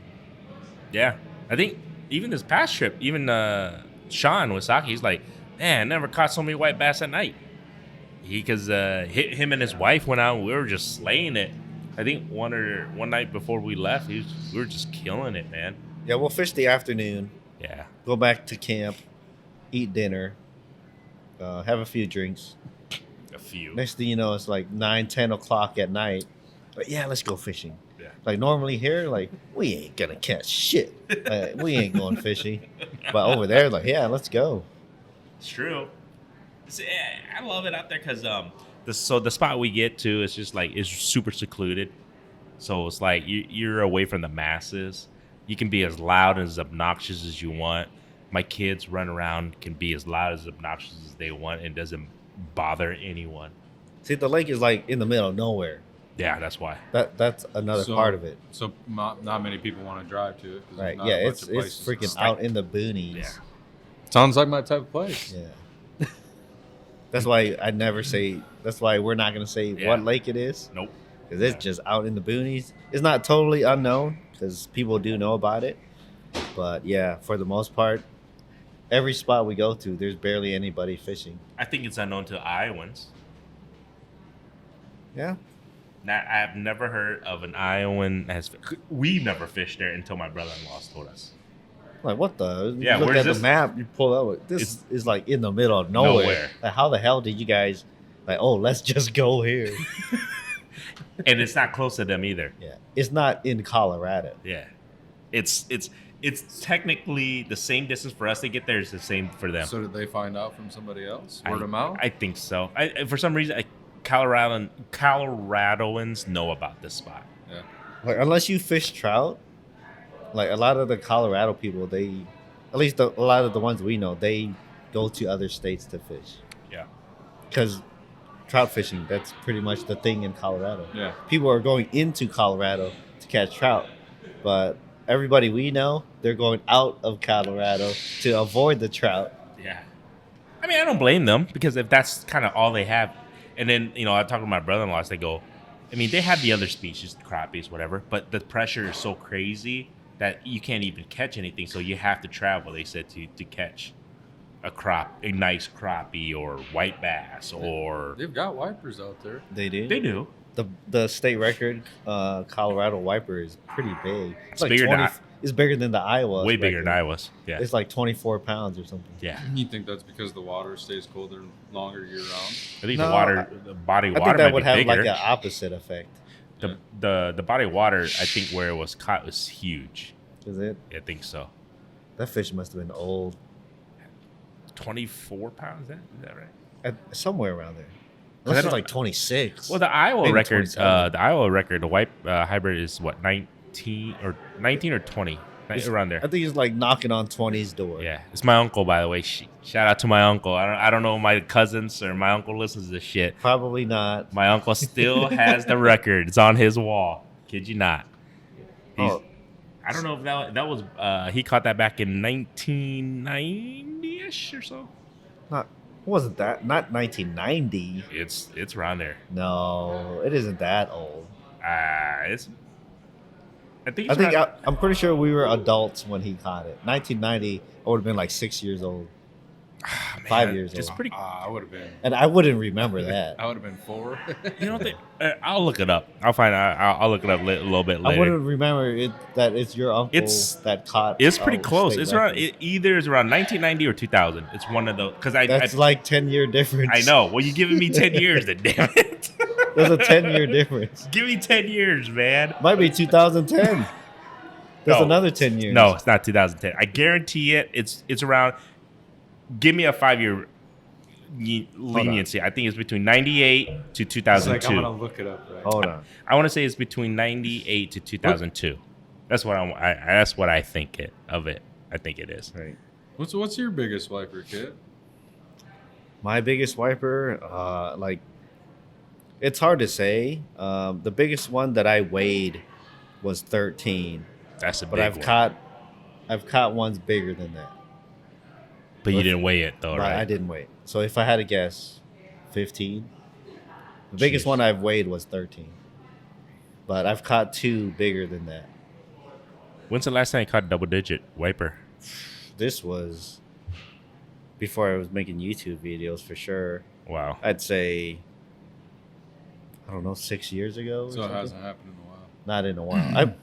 Yeah, I think even this past trip, even Sean Wasaki, he's like, man, I never caught so many white bass at night. Because him and his wife went out, and we were just slaying it. I think one night before we left, we were just killing it, man. Yeah, we'll fish the afternoon, Yeah, go back to camp, eat dinner, have a few drinks. a few. Next thing you know, it's like 9-10 o'clock at night. But yeah, let's go fishing. Yeah. Like normally here, like we ain't gonna catch shit. We ain't going fishing. But over there, like yeah, let's go. It's true. I love it out there because the spot we get to is just like it's super secluded, so it's like you're away from the masses. You can be as loud and as obnoxious as you want. My kids run around, can be as loud as obnoxious as they want, and doesn't bother anyone. See, the lake is like in the middle of nowhere. Yeah, that's why. That's another part of it. So not many people want to drive to it. 'Cause Right? there's not Yeah, a bunch it's of places to freaking stop. out in the boonies. Yeah. Sounds like my type of place. Yeah. That's why I never say. That's why we're not gonna say Yeah. what lake it is. Nope. Because it's just out in the boonies. It's not totally unknown because people do know about it. But yeah, for the most part, every spot we go to, there's barely anybody fishing. I think it's unknown to Iowans. Yeah. I've never heard of an Iowan we never fished there until my brother-in-law told us. Like what the? Yeah, you look where's at this? the map. You pull out. This is like in the middle of nowhere. Nowhere. Like how the hell did you guys? Like oh, let's just go here. And it's not close to them either. Yeah, it's not in Colorado. Yeah, it's technically the same distance for us to get there is the same for them. So did they find out from somebody else? Word of mouth? I think so. For some reason, Coloradoans know about this spot. Yeah. Like unless you fish trout, like a lot of the Colorado people, at least a lot of the ones we know, they go to other states to fish. Yeah. Because trout fishing, that's pretty much the thing in Colorado. Yeah. People are going into Colorado to catch trout, but everybody we know, they're going out of Colorado to avoid the trout. Yeah. I mean, I don't blame them because if that's kind of all they have, and then I talk to my brother-in-laws, they go, I mean, they have the other species, crappies, whatever, but the pressure is so crazy that you can't even catch anything, so you have to travel. They said to catch a nice crappie or white bass or They've got wipers out there. They do. they do. The state record Colorado wiper is pretty big. It's bigger than It's bigger than the Iowa. way bigger than Iowa's. Yeah. It's like 24 pounds or something. Yeah. You think that's because the water stays colder longer year round? I think No, the body of I water think that might would be have bigger. like an opposite effect. The body of water, I think where it was caught was huge. Is it? I think so. That fish must have been old. 24 pounds, is that right? Somewhere around there. 'Cause I Unless it's don't- like 26. Well, the Iowa Maybe record, 27. the white hybrid is what, 19 or 20, around there. I think it's like knocking on 20's door. Yeah, it's my uncle, by the way. Shout out to my uncle. I don't know if my cousins or my uncle listens to this shit. Probably not. My uncle still has the record. It's on his wall. Kid you not. Oh. I don't know if that was he caught that back in 1990-ish or so. Not wasn't that not 1990? It's around there. No, it isn't that old. It's. I think. I'm pretty sure we were adults when he caught it. 1990, I would have been like 6 years old, 5 years It's old. pretty. I would have been. And I wouldn't remember that. I would have been 4. You know what? I'll look it up. I'll find out. I'll look it up a little bit I later. wouldn't remember it that it's your uncle that caught. It's pretty a close. state It's around. record. Either it's around 1990 or 2000. It's one of those. Because That's like 10-year difference. I know. Well, you giving me 10 years, then damn it. There's a 10-year difference. Give me 10 years, man. Might be 2010. There's No. another 10 years. No, it's not 2010. I guarantee it. It's around. Give me a 5-year leniency. I think it's between 98 to It's 2002. like, I'm going to look it up right Hold on. I want to say it's between 98 to 2002. That's what that's what I think of it. I think it is. Right. What's your biggest wiper, kid? My biggest wiper, it's hard to say. The biggest one that I weighed was 13, That's a big but I've one. caught ones bigger than that. But you didn't weigh it though, But right? I didn't weigh. So if I had to guess, 15. The biggest Jeez. one I've weighed was 13, but I've caught 2 bigger than that. When's the last time you caught a double digit wiper? This was before I was making YouTube videos for sure. Wow. I'd say, I don't know, 6 years ago. Or So it something. hasn't happened in a while. Not in a while.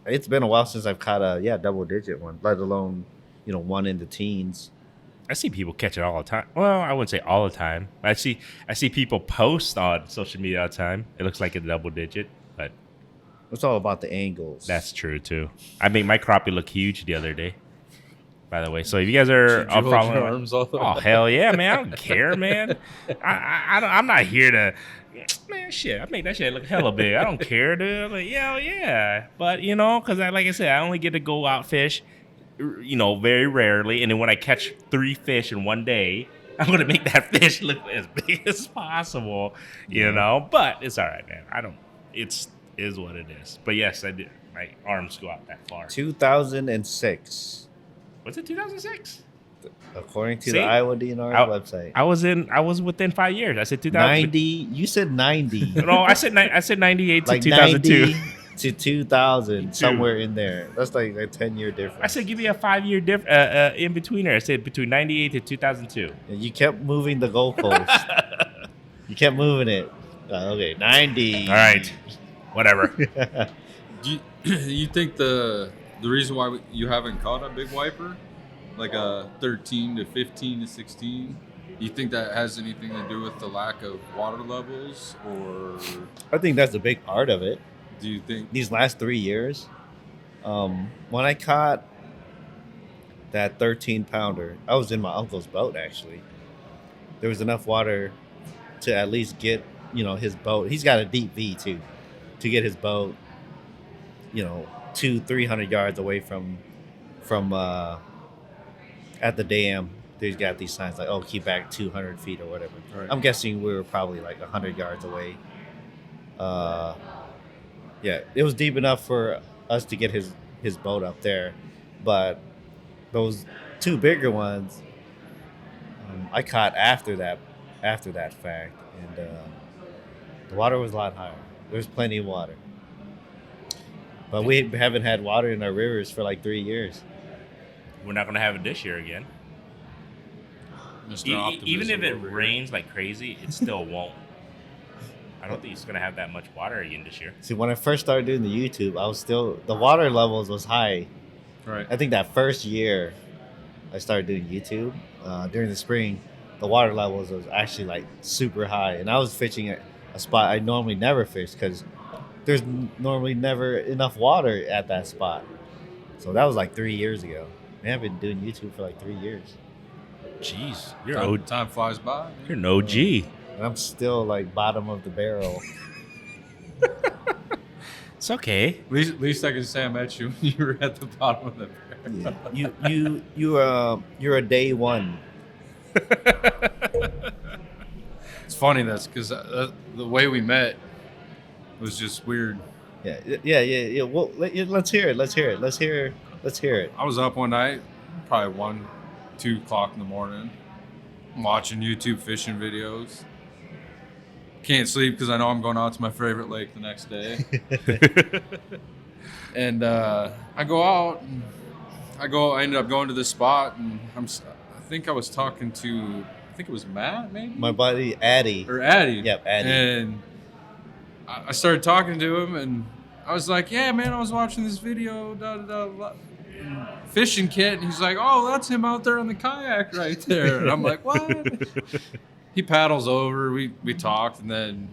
It's been a while since I've caught a double digit one, let alone one in the teens. I see people catch it all the time. Well, I wouldn't say all the time. I see people post on social media all the time. It looks like a double digit, but It's all about the angles. that's true too. I made my crappie look huge the other day. By the way, so if you guys are Did you hold following, your arms off? oh hell yeah, man! I don't care, man. I'm not here to, man. Shit, I make that shit look hella big. I don't care, dude. Like, yeah. But because like I said, I only get to go out fish, very rarely. And then when I catch 3 fish in one day, I'm gonna make that fish look as big as possible. But it's all right, man. It is what it is. But yes, I did. My arms go out that far. 2006, Was it 2006? according to See? the Iowa DNR's website. I was within 5 years. I said 2000. 90. You said 90. No, I said 98 to Like 2002. 90 to 2000, somewhere in there. That's like a 10-year difference. I said give me a 5-year in between there. I said between 98 to 2002. And you kept moving the goalpost. You kept moving it. Okay, 90. All right, whatever. Do you think the reason why you haven't caught a big wiper, like a 13 to 15 to 16, do you think that has anything to do with the lack of water levels, or I think that's a big part of it. do you think These last 3 years, when I caught that 13-pounder, I was in my uncle's boat, actually. There was enough water to at least get, his boat. He's got a deep V, too, to get his boat, 200-300 yards away from at the dam. There's got these signs like, keep back 200 feet or whatever. Right. I'm guessing we were probably like 100 yards away. Yeah, it was deep enough for us to get his boat up there, but those 2 bigger ones, I caught after that fact, and the water was a lot higher. There's plenty of water, but we haven't had water in our rivers for like 3 years. We're not gonna have it this year again. Mr. Optimism Even if it over here? rains like crazy, it still won't. I don't think it's gonna have that much water again this year. See, when I first started doing the YouTube, the water levels was high. Right. I think that first year I started doing YouTube, during the spring, the water levels was actually like super high. And I was fishing at a spot I normally never fish because there's normally never enough water at that spot. So that was like 3 years ago. Man, I've been doing YouTube for like 3 years. Jeez, you're Time flies by. you're an OG. And I'm still like bottom of the barrel. It's okay. At least I can say I met you when you were at the bottom of the barrel. You're a day one. It's funny that's because the way we met was just weird. Yeah. Well, let's hear it. Let's hear it. I was up one night, probably 1, 2 o'clock in the morning, watching YouTube fishing videos. Can't sleep because I know I'm going out to my favorite lake the next day. And I go out, and I ended up going to this spot, and I think I was talking to, I think it was Matt, maybe? My buddy Addy. Or Addy. Yep, Addy. And I started talking to him, and I was like, yeah, man, I was watching this video, fishing kit, and he's like, oh, that's him out there on the kayak right there. And I'm like, what? He paddles over, we talked, and then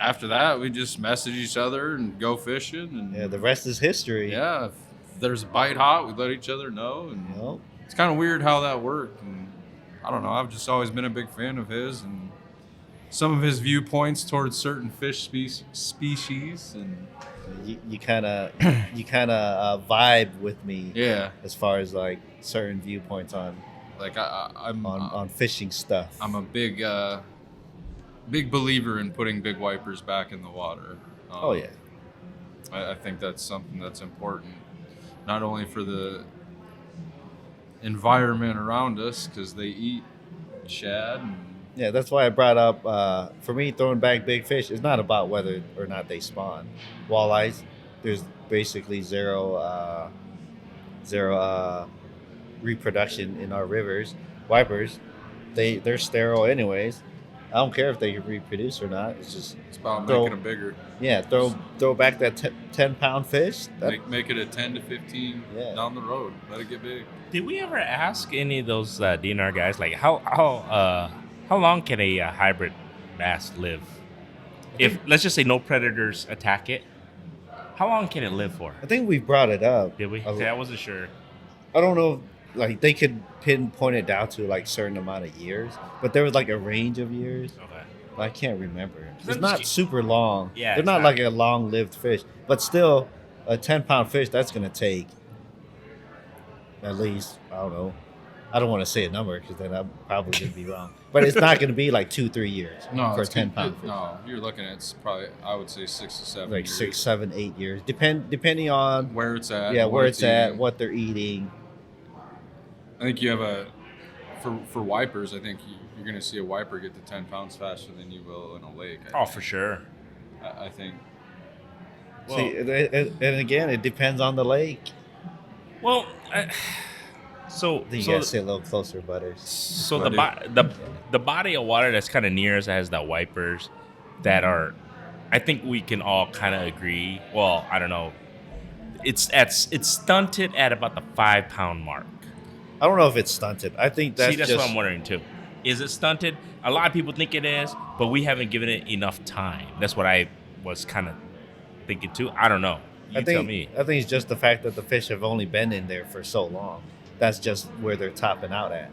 after that, we just message each other and go fishing. And Yeah, the rest is history. yeah, if there's a bite hot, we let each other know. And Yep. it's kind of weird how that worked. And I don't know, I've just always been a big fan of his and some of his viewpoints towards certain fish species. And You kind of vibe with me. yeah, As far as like certain viewpoints on like I'm fishing stuff. I'm a big believer in putting big wipers back in the water. Oh yeah. I think that's something that's important, not only for the environment around us because they eat shad and Yeah, that's why I brought up. For me, throwing back big fish is not about whether or not they spawn. Walleyes, there's basically zero reproduction in our rivers. Wipers, they're sterile anyways. I don't care if they reproduce or not. It's just It's about throw, making them bigger. yeah, throw back that 10-pound fish. Make it a 10 to 15 Yeah. down the road. Let it get big. Did we ever ask any of those DNR guys like how long can a hybrid bass live? If let's just say no predators attack it, how long can it live for? I think we brought it up. Did we? I wasn't sure. I don't know. Like they could pinpoint it down to like certain amount of years, but there was like a range of years. Okay. I can't remember. I'm It's not just- super long. Yeah, they're it's not not. like a long-lived fish, but still, a 10-pound fish that's gonna take at least I don't know. I don't want to say a number because then I'm probably gonna be wrong. But it's not gonna be like 2-3 years No, for a it's good. 10-pound fish. No, you're looking at it's probably I would say 6 to 7 Like years. 6, 7, 8 years, depending on Where it's at. where what it's at, eating. what they're eating. I think you have for wipers. I think you're going to see a wiper get to 10 pounds faster than you will in a lake. Oh, for sure. I think. Well, See, and again, it depends on the lake. well, I so think so you gotta sit a little closer, Butters. so What the body of water that's kind of near us that has the wipers that are, I think we can all kind of agree. Well, I don't know. It's stunted at about the 5-pound mark. I don't know if it's stunted. I think that's That's just what I'm wondering too. Is it stunted? A lot of people think it is, but we haven't given it enough time. That's what I was kind of thinking too. I don't know. You tell me. I think it's just the fact that the fish have only been in there for so long. That's just where they're topping out at.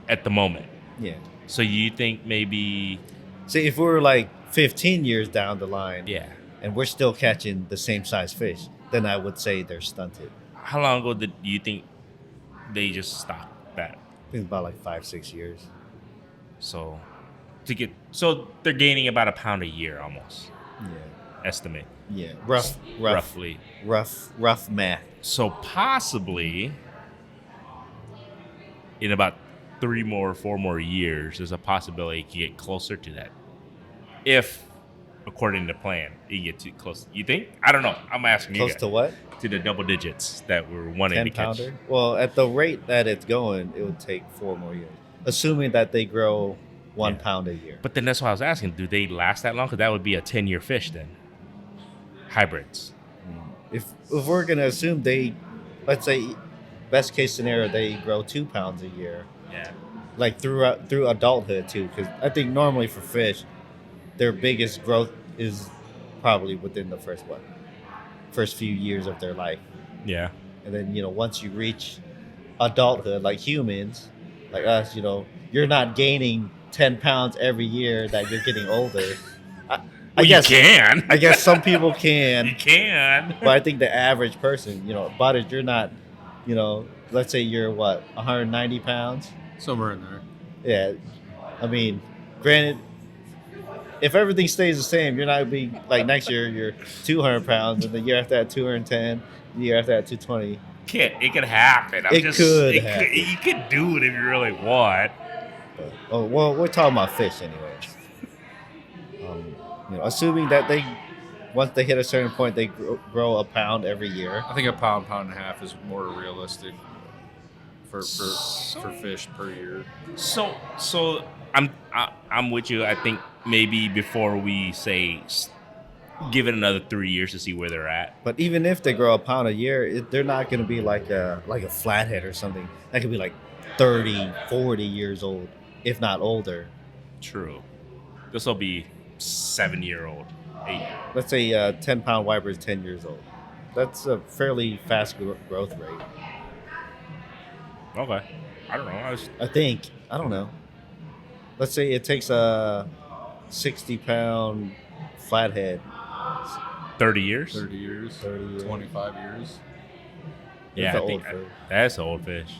At the moment. Yeah. So you think maybe, See, if we were like 15 years down the line, yeah. and we're still catching the same size fish, then I would say they're stunted. How long ago did you think they just stopped that? I think about like 5-6 years. So they're gaining about a pound a year almost. Yeah. Estimate. Yeah. Roughly. Rough math. So possibly in about 4 more years, there's a possibility you can get closer to that. If, according to plan, you get too close. You think? I don't know. I'm asking you Close guys. to what? To the double digits that we're wanting 10 to catch. pounder? Well, at the rate that it's going, it would take 4 more years. Assuming that they grow 1 Yeah. pound a year. But then that's why I was asking, do they last that long? Because that would be a 10-year fish then. Hybrids. If we're gonna assume let's say, best case scenario, they grow 2 pounds a year, Yeah. like through adulthood too. Because I think normally for fish, their biggest growth is probably within the first few years of their life, Yeah. and then once you reach adulthood, like humans, like us, you're not gaining 10 pounds every year that you're getting older. Well, you can. I guess some people can. You can. But I think the average person, Butters, you're not, let's say you're 190 pounds. Somewhere in there. Yeah. I mean, granted, if everything stays the same, you're not being like next year, you're 200 pounds, and the year after that, 210, the year after that, 220. It could happen. It could happen. You could do it if you really want. But, well, we're talking about fish, anyways. Assuming that once they hit a certain point, they grow a pound every year. I think a pound and a half is more realistic for fish per year. So I'm with you. I think maybe before we say give it another 3 years to see where they're at. But even if they grow a pound a year, they're not going to be like a flathead or something. That could be like 30, 40 years old, if not older. True. This will be 7-year-old, 8. Let's say a 10-pound wiper is 10 years old. That's a fairly fast growth rate. Okay. I don't know. I think. I don't know. Let's say it takes a 60-pound flathead. 30 years? 30 years, 30 years. 25 years. Yeah, That's I an think old fish. that's an old fish.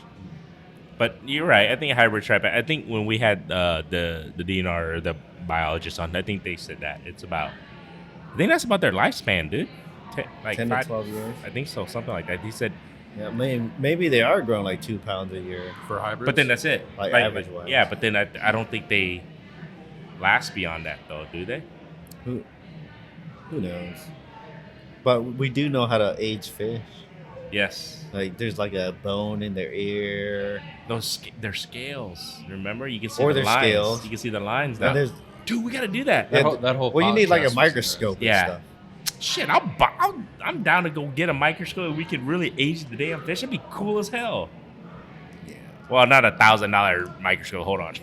But you're right. I think a hybrid stripe. I think when we had the DNR or the biologist on, I think they said that it's about. I think that's about their lifespan, dude. 10 to 12 years. I think so, something like that. He said, Yeah, maybe they are growing like 2 pounds a year. For hybrids? but then that's it. Like average wise. Yeah, but then I don't think they. last beyond that, though, do they? Who knows? But we do know how to age fish. Yes. Like there's like a bone in their ear. They're scales. Remember, you can see Or the their lines. scales. You can see the lines now. And there's Dude, we gotta do that. Yeah, That whole well, you need like podcast a was microscope and Yeah. stuff. Shit, I'm down to go get a microscope. And we could really age the damn fish. It'd be cool as hell. Yeah. Well, not $1,000 microscope. Hold on.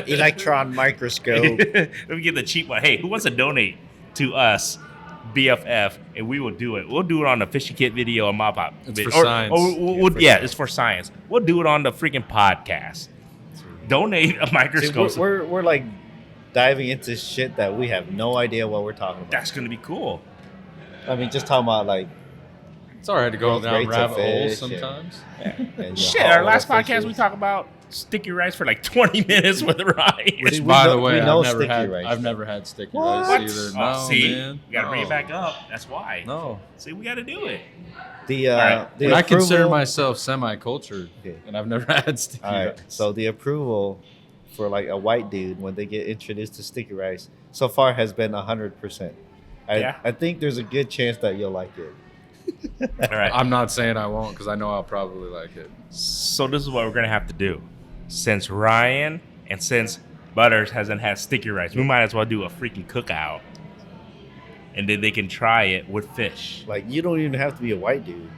Electron microscope. Let me get the cheap one. Hey, who wants to donate to us, BFF, and we will do it. We'll do it on the fishing kit video on MaPop. It's for science. It's for science. We'll do it on the freaking podcast. Donate a See, microscope. we're like diving into shit that we have no idea what we're talking about. That's gonna be cool. I mean, just talking about like It's all right to go Growth down rates of rabbit holes fish, sometimes. and, Shit, how our old last a fish podcast is. we talked about sticky rice for like 20 minutes with rice. Which, See, we by know- the way, we know I've never sticky had. rice. I've never had sticky What? rice either. No, Oh, see, man. we gotta bring it No. back up. That's why. No, See, we gotta do it. The Alright. the and I consider approval- myself semi-cultured, Okay. and I've never had sticky All right, rice. so the approval for like a white dude when they get introduced to sticky rice so far has been 100%. Yeah. I think there's a good chance that you'll like it. All right. I'm not saying I won't because I know I'll probably like it. So this is what we're gonna have to do. Since Ryan and since Butters hasn't had sticky rice, we might as well do a freaking cookout, and then they can try it with fish. Like you don't even have to be a white dude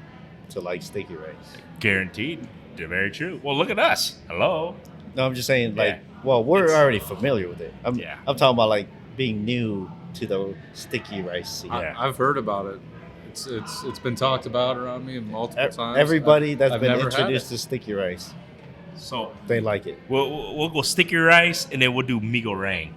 to like sticky rice. Guaranteed. They're very true. Well, look at us. Hello. No, I'm just saying like, Yeah. well, we're It's- already familiar with it. I'm Yeah. talking about like being new to the sticky rice scene. Yeah. I've heard about it. It's been talked about around me multiple times. Everybody that's I've been never had introduced it. to sticky rice, So they like it. we'll go sticky rice, and then we'll do mi goreng.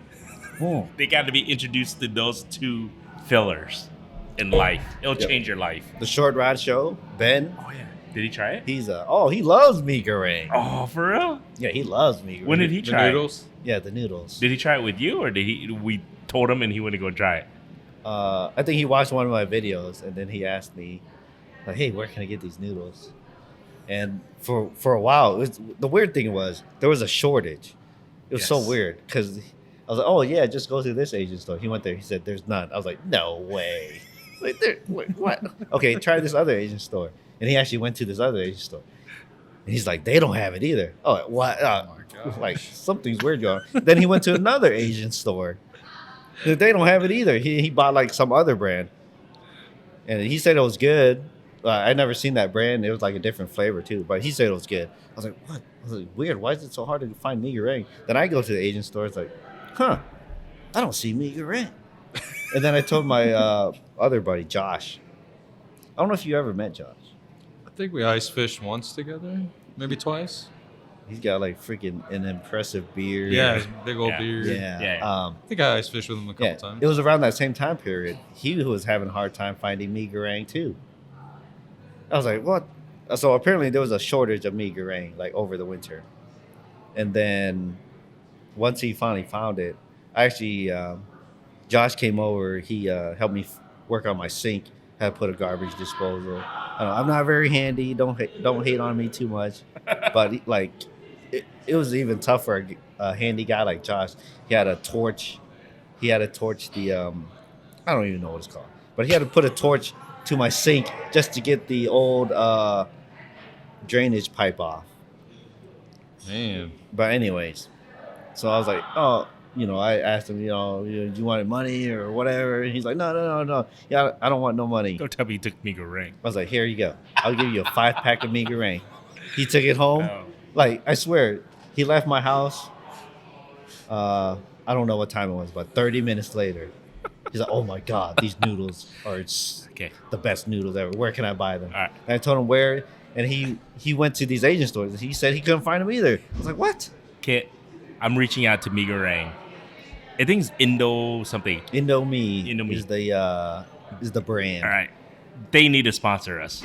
They got to be introduced to those two fillers in life. It'll Yep. change your life. The Short Rod Show, Ben, Oh yeah. Did he try it? he loves meat goreng. Oh, for real? Yeah, he loves meat goreng. When did he The try it? noodles. Yeah, the noodles. Did he try it with you, or we told him and he went to go try it? I think he watched one of my videos and then he asked me, like, "Hey, where can I get these noodles?" And for a while, the weird thing was there was a shortage. It was so Yes. weird because I was like, "Oh yeah, just go to this Asian store." He went there. He said, "There's none." I was like, "No way!" Like, wait, what? Okay, try this other Asian store. And he actually went to this other Asian store. And he's like, "They don't have it either." Oh, what? Oh my gosh. Like something's weird, y'all. Then he went to another Asian store. They don't have it either. He bought like some other brand, and he said it was good. I never seen that brand. It was like a different flavor too, but he said it was good. I was like, what? I was like, weird. Why is it so hard to find meat goreng? Then I go to the Asian store. It's like, huh? I don't see meat goreng. And then I told my other buddy Josh. I don't know if you ever met Josh. I think we ice fished once together, maybe twice. He's got like freaking an impressive beard. Yeah, big old Yeah. beard. Yeah. Yeah. I think I ice fished with him a couple Yeah, times. it was around that same time period. He was having a hard time finding meat goreng too. I was like, what? So apparently there was a shortage of meat goreng like over the winter. And then once he finally found it, I actually, Josh came over. He helped me work on my sink. Had to put a garbage disposal. I'm not very handy. Don't hate on me too much. But it was even tougher. A handy guy like Josh. He had a torch. He had to torch the I don't even know what it's called, but he had to put a torch to my sink just to get the old drainage pipe off. Man, But anyways, so I was like, oh, I asked him, do you want money or whatever? And he's like, no. Yeah, I don't want no money. Don't tell me you took mi goreng. I was like, here you go. I'll give you a 5-pack of meat goreng. He took it home. Oh. Like, I swear, he left my house. I don't know what time it was, but 30 minutes later, he's like, oh my God, these noodles are Okay. the best noodles ever. Where can I buy them? All right. And I told him where, and he went to these Asian stores. He said he couldn't find them either. I was like, what? Kit, I'm reaching out to mi goreng. I think it's Indo something. Indomie, Indomie. is the brand. All right. They need to sponsor us.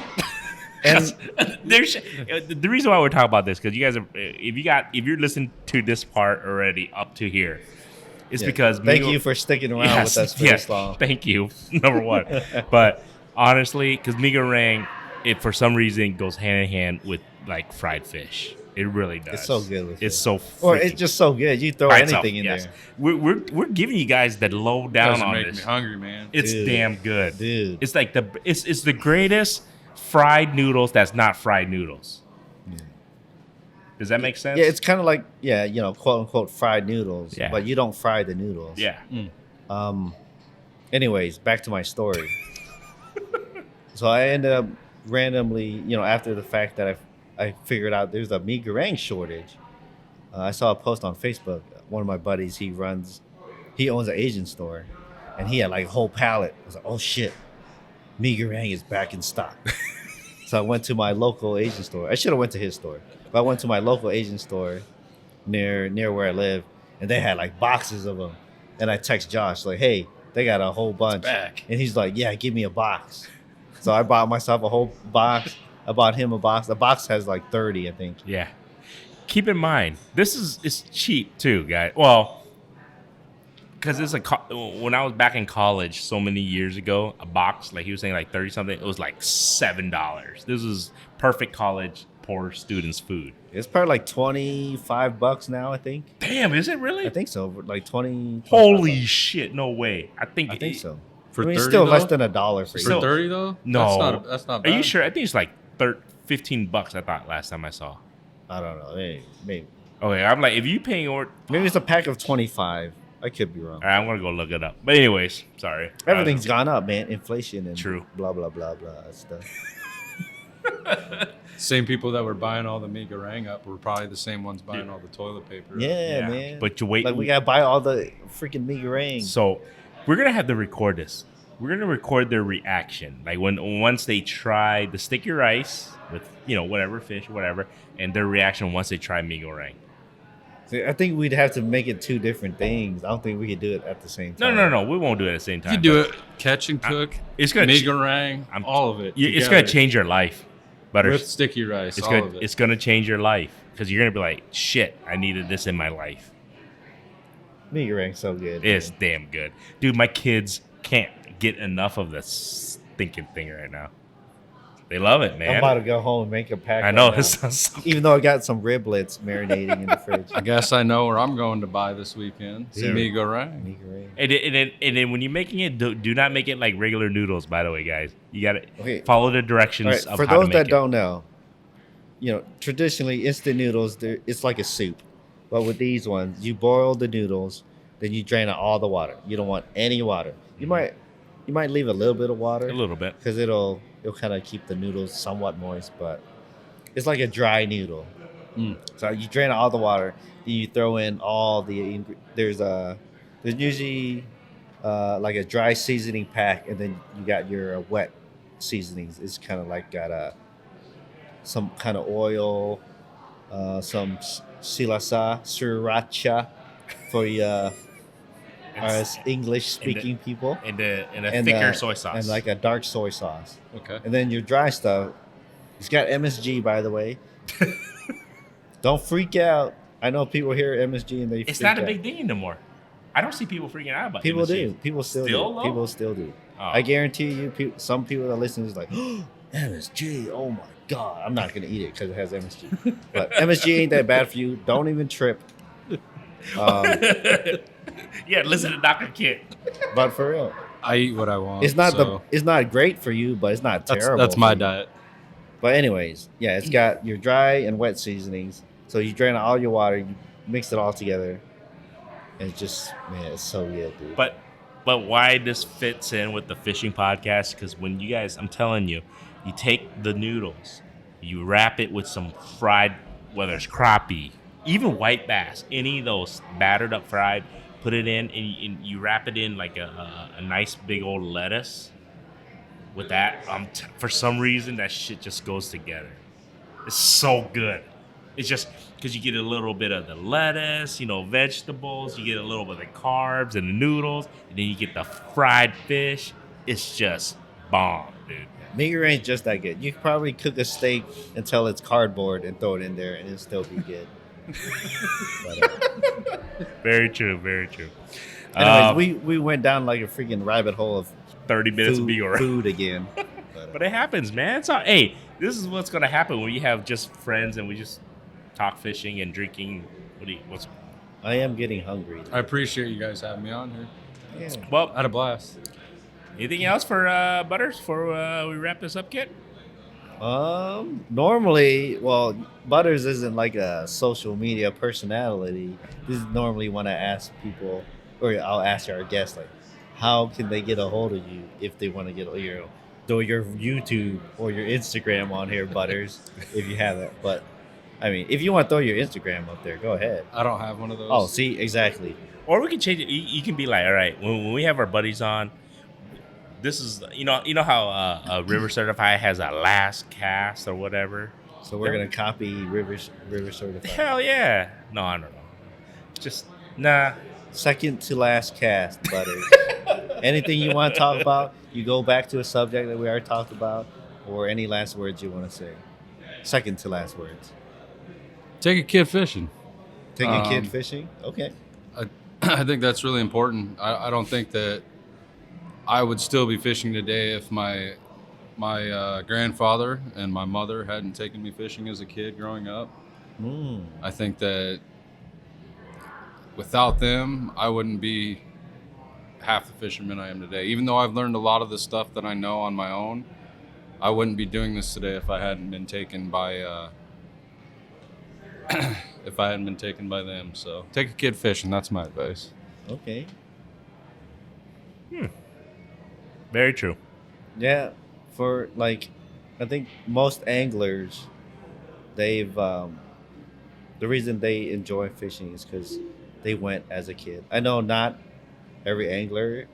And There's the reason why we're talking about this, because you guys are, if you're listening to this part already up to here, it's yeah, because thank you for sticking around with us for this long. Thank you, number one. But honestly, because mi goreng, it for some reason goes hand in hand with like fried fish. It really does. It's so good with It's it. so Or it's just so good. You throw by anything itself, in there. We're giving you guys the low down Doesn't on make this. me hungry, man. It's Dude. damn good. Dude. It's like it's the greatest fried noodles that's not fried noodles. Yeah. Does that make sense? Yeah, it's kind of like, quote unquote fried noodles, Yeah. but you don't fry the noodles. Yeah. Anyways, back to my story. So I ended up randomly, after the fact that I figured out there's a mee goreng shortage. I saw a post on Facebook. One of my buddies, he owns an Asian store, and he had like a whole pallet. I was like, oh shit, mee goreng is back in stock. So I went to my local Asian store. I should have went to his store, but I went to my local Asian store near where I live, and they had like boxes of them. And I text Josh like, hey, they got a whole bunch. back. And he's like, yeah, give me a box. So I bought myself a whole box. I bought him a box. The box has like 30, I think. Yeah. Keep in mind, it's cheap too, guys. Well, because it's when I was back in college so many years ago, a box, like he was saying, like 30 something, it was like $7. This is perfect college poor students' food. It's probably like $25 now, I think. Damn, is it really? I think so. Like 20. Holy 25. shit, no way. I think so. For I mean, 30 it's still though? less than $1 for For you. 30 though? No. That's not Are bad. you sure? I think it's like $15, I thought, last time I saw. I don't know. Maybe. Okay, I'm like, if you paying or Maybe it's a pack of 25. I could be wrong. all right, I'm gonna go look it up. But anyways, sorry. Everything's gone up, man. Inflation and True. blah, blah, blah, blah stuff. Same people that were buying all the mee goreng up were probably the same ones buying all the toilet paper. Yeah, man. But you wait. Like, we got to buy all the freaking mee goreng. So we're gonna have to record this. We're gonna record their reaction, like once they try the sticky rice with whatever fish, whatever, and their reaction once they try mee goreng. See, I think we'd have to make it two different things. I don't think we could do it at the same time. No, we won't do it at the same time. You do it, catch and cook, It's gonna mee ch- goreng, all of it. It's gonna together change your life, Butters. with sticky rice. It's all gonna of it. it's gonna change your life because you're gonna be like, shit, I needed this in my life. Mee goreng's so good. It's man. damn good, dude. My kids can't get enough of this stinking thing right now. They love it, man. I'm about to go home and make a pack. I know. right It now. sounds so Even though I got some riblets marinating in the fridge. I guess I know where I'm going to buy this weekend. Yeah. Some mee goreng. Mee goreng. And then when you're making it, do not make it like regular noodles. By the way, guys, you gotta Okay. follow the directions All right, of for how to those make that it. don't know, traditionally instant noodles, it's like a soup. But with these ones, you boil the noodles, then you drain out all the water. You don't want any water. You might leave a little bit of water A little bit. because it'll kind of keep the noodles somewhat moist, but it's like a dry noodle. So you drain out all the water, then you throw in all the there's usually like a dry seasoning pack, and then you got your wet seasonings. It's kind of like got some kind of oil, some sriracha for us English speaking people, And a and thicker soy sauce. and like a dark soy sauce. Okay. And then your dry stuff, it's got MSG, by the way. Don't freak out. I know people hear MSG and they it's freak not a out. big thing anymore. I don't see people freaking out about People MSG. do. People still Still, do. though? People still do. Oh. I guarantee you, some people that listen is like, oh, MSG. Oh my god, I'm not gonna eat it because it has MSG. But MSG ain't that bad for you. Don't even trip. Yeah, listen to Dr. Kit. But for real, I eat what I want. it's not so it's not great for you, but it's not terrible. That's my for you. diet. But anyways, yeah, it's got your dry and wet seasonings. So you drain out all your water, you mix it all together, and it's just, man, it's so good, dude. But why this fits in with the fishing podcast? Because when you guys, I'm telling you, you take the noodles, you wrap it with some fried, whether it's crappie, even white bass, any of those battered up fried, put it in, and you wrap it in like a nice big old lettuce. With that, for some reason, that shit just goes together. It's so good. It's just because you get a little bit of the lettuce, vegetables, you get a little bit of the carbs and the noodles, and then you get the fried fish. It's just bomb, dude. Mee goreng ain't just that good. You could probably cook a steak until it's cardboard and throw it in there, and it'll still be good. But, Very true, very true. anyways, we went down like a freaking rabbit hole of 30 minutes of being around. food again. But it happens, man. Hey, this is what's going to happen when you have just friends and we just talk fishing and drinking. What's I am getting hungry. I appreciate you guys having me on here. Yeah. well? I had a blast. Anything else for Butters before we wrap this up, kid? Normally, well, Butters isn't like a social media personality. This is normally when I ask people, or I'll ask our guests, like, how can they get a hold of you if they want to get your YouTube or your Instagram on here, Butters, if you have it. But I mean, if you want to throw your Instagram up there, go ahead. I don't have one of those. Oh, see, exactly. Or we can change it. You can be like, all right, when we have our buddies on, this is you know how River Certified has a last cast or whatever. So we're gonna copy River Certified. Hell yeah! No, I don't know. Just nah. Second to last cast, Butters. Anything you want to talk about, you go back to a subject that we already talked about, or any last words you want to say. Second to last words. Take a kid fishing. Take a kid fishing. Okay. I think that's really important. I don't think that I would still be fishing today if my grandfather and my mother hadn't taken me fishing as a kid growing up. I think that without them, I wouldn't be half the fisherman I am today. Even though I've learned a lot of the stuff that I know on my own, I wouldn't be doing this today if I hadn't been taken by them. So take a kid fishing. That's my advice. Okay. Very true. Yeah. For like, I think most anglers, they've the reason they enjoy fishing is because they went as a kid. I know not every angler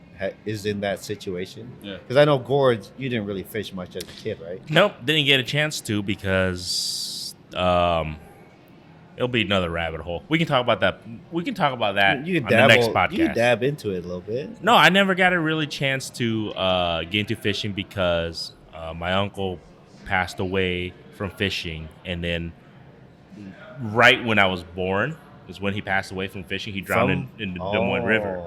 is in that situation. Yeah. Because I know Gord, you didn't really fish much as a kid, right? Nope, didn't get a chance to because it'll be another rabbit hole. We can talk about that. We can talk about that You on can the next podcast. You can dab into it a little bit. No, I never got a really chance to get into fishing because my uncle passed away from fishing, and then right when I was born is when he passed away from fishing. He drowned in the Des Moines River,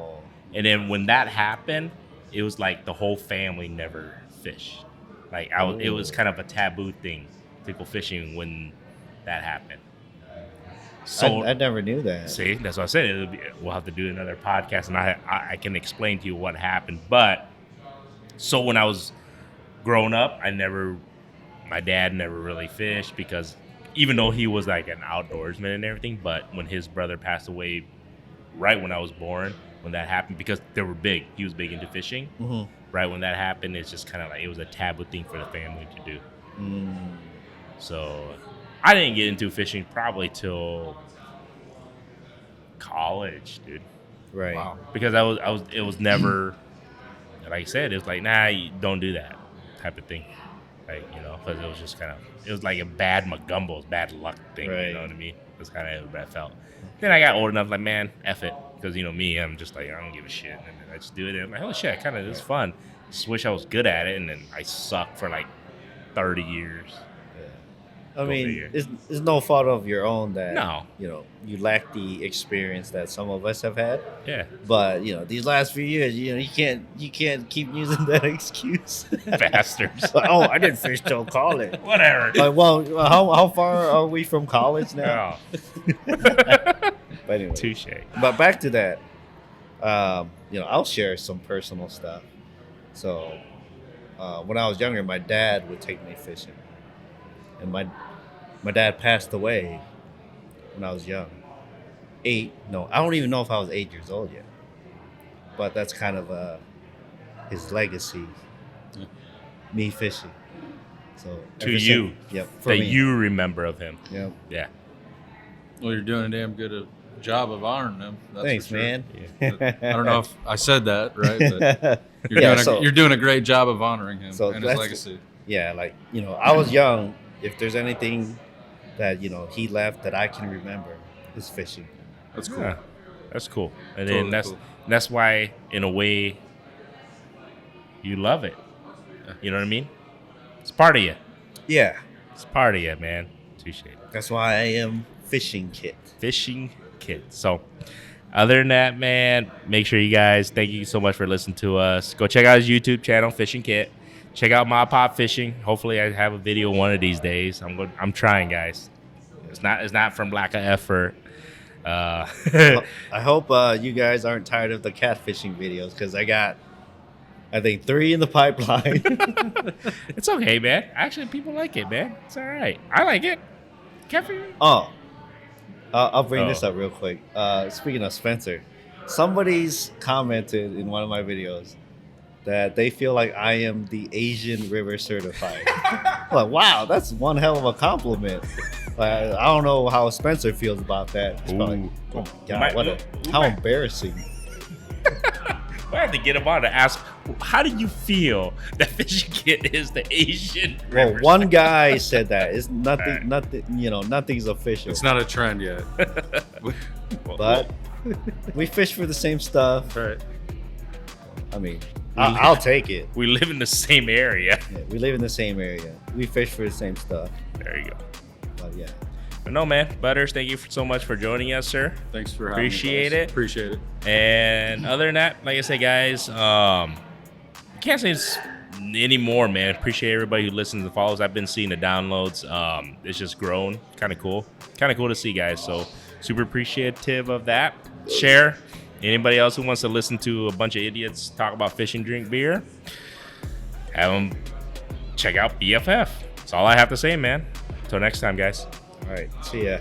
and then when that happened, it was like the whole family never fished. Like it was kind of a taboo thing to go fishing when that happened. So I never knew that. See, that's what I said. We'll have to do another podcast, and I can explain to you what happened. But so when I was growing up, my dad never really fished because even though he was like an outdoorsman and everything, but when his brother passed away right when I was born, when that happened, because they were big, he was big into fishing. Mm-hmm. Right when that happened, it's just kind of like it was a taboo thing for the family to do. So I didn't get into fishing probably till college, dude. Right. Wow. Because it was never, like I said, it was like, nah, you don't do that type of thing. Like, because it was just it was like a bad McGumbo's bad luck thing. Right. You know what I mean? That's kind of what I felt. Then I got old enough, like, man, F it. Because, me, I'm just like, I don't give a shit. And then I just do it. And I'm like, holy shit, it was fun. Just wish I was good at it. And then I sucked for like 30 years. I mean, it's no fault of your own that No. You lack the experience that some of us have had. Yeah. But these last few years, you can't keep using that excuse. Bastards. Oh, I didn't fish till college. Whatever. Like, well, how far are we from college now? But anyway, Touche. But back to that, I'll share some personal stuff. So, when I was younger, my dad would take me fishing. And my dad passed away when I was young. I don't even know if I was 8 years old yet. But that's kind of his legacy. Yeah. Me fishing. So To you. Yep. That you remember of him. Yep. Yeah. Well, you're doing a damn good job of honoring them. That's Thanks, for sure. man. I don't know if I said that right, but Yeah, you're doing a great job of honoring him So and his that's- legacy. Yeah, like, I was young. If there's anything that, he left that I can remember, is fishing. That's cool. Yeah, that's cool. And Totally then cool. that's why, in a way, you love it. You know what I mean? It's part of you. Yeah. It's part of you, man. Touche. That's why I am Fishing Kit. Fishing Kid. So, other than that, man, make sure you guys, thank you so much for listening to us. Go check out his YouTube channel, Fishing Kit. Check out MaPop Fishing. Hopefully, I have a video one of these days. I'm trying, guys. It's not from lack of effort. I hope you guys aren't tired of the catfishing videos because I got, I think, 3 in the pipeline. It's okay, man. Actually, people like it, man. It's all right. I like it. Catfish. Oh, I'll bring this up real quick. Speaking of Spencer, somebody's commented in one of my videos that they feel like I am the Asian River certified. Like, wow, that's one hell of a compliment. I don't know how Spencer feels about that. It's probably, oh my God, how embarrassing. I have to get him on to ask, how do you feel that Fishing Kit is the Asian Well, River one guy said that. It's nothing, nothing's official. It's not a trend yet. But we fish for the same stuff. Right. I mean, I'll take it. We live in the same area. Yeah, we live in the same area. We fish for the same stuff. There you go. But yeah. But no, man. Butters, thank you so much for joining us, sir. Thanks for having me. Appreciate Guys. it. Appreciate it. And other than that, like I said, guys, can't say it's anymore, man. Appreciate everybody who listens and follows. I've been seeing the downloads. It's just grown. Kind of cool. Kind of cool to see, guys. So super appreciative of that. Share. Anybody else who wants to listen to a bunch of idiots talk about fish and drink beer, have them check out BFF. That's all I have to say, man. Until next time, guys. All right. See ya.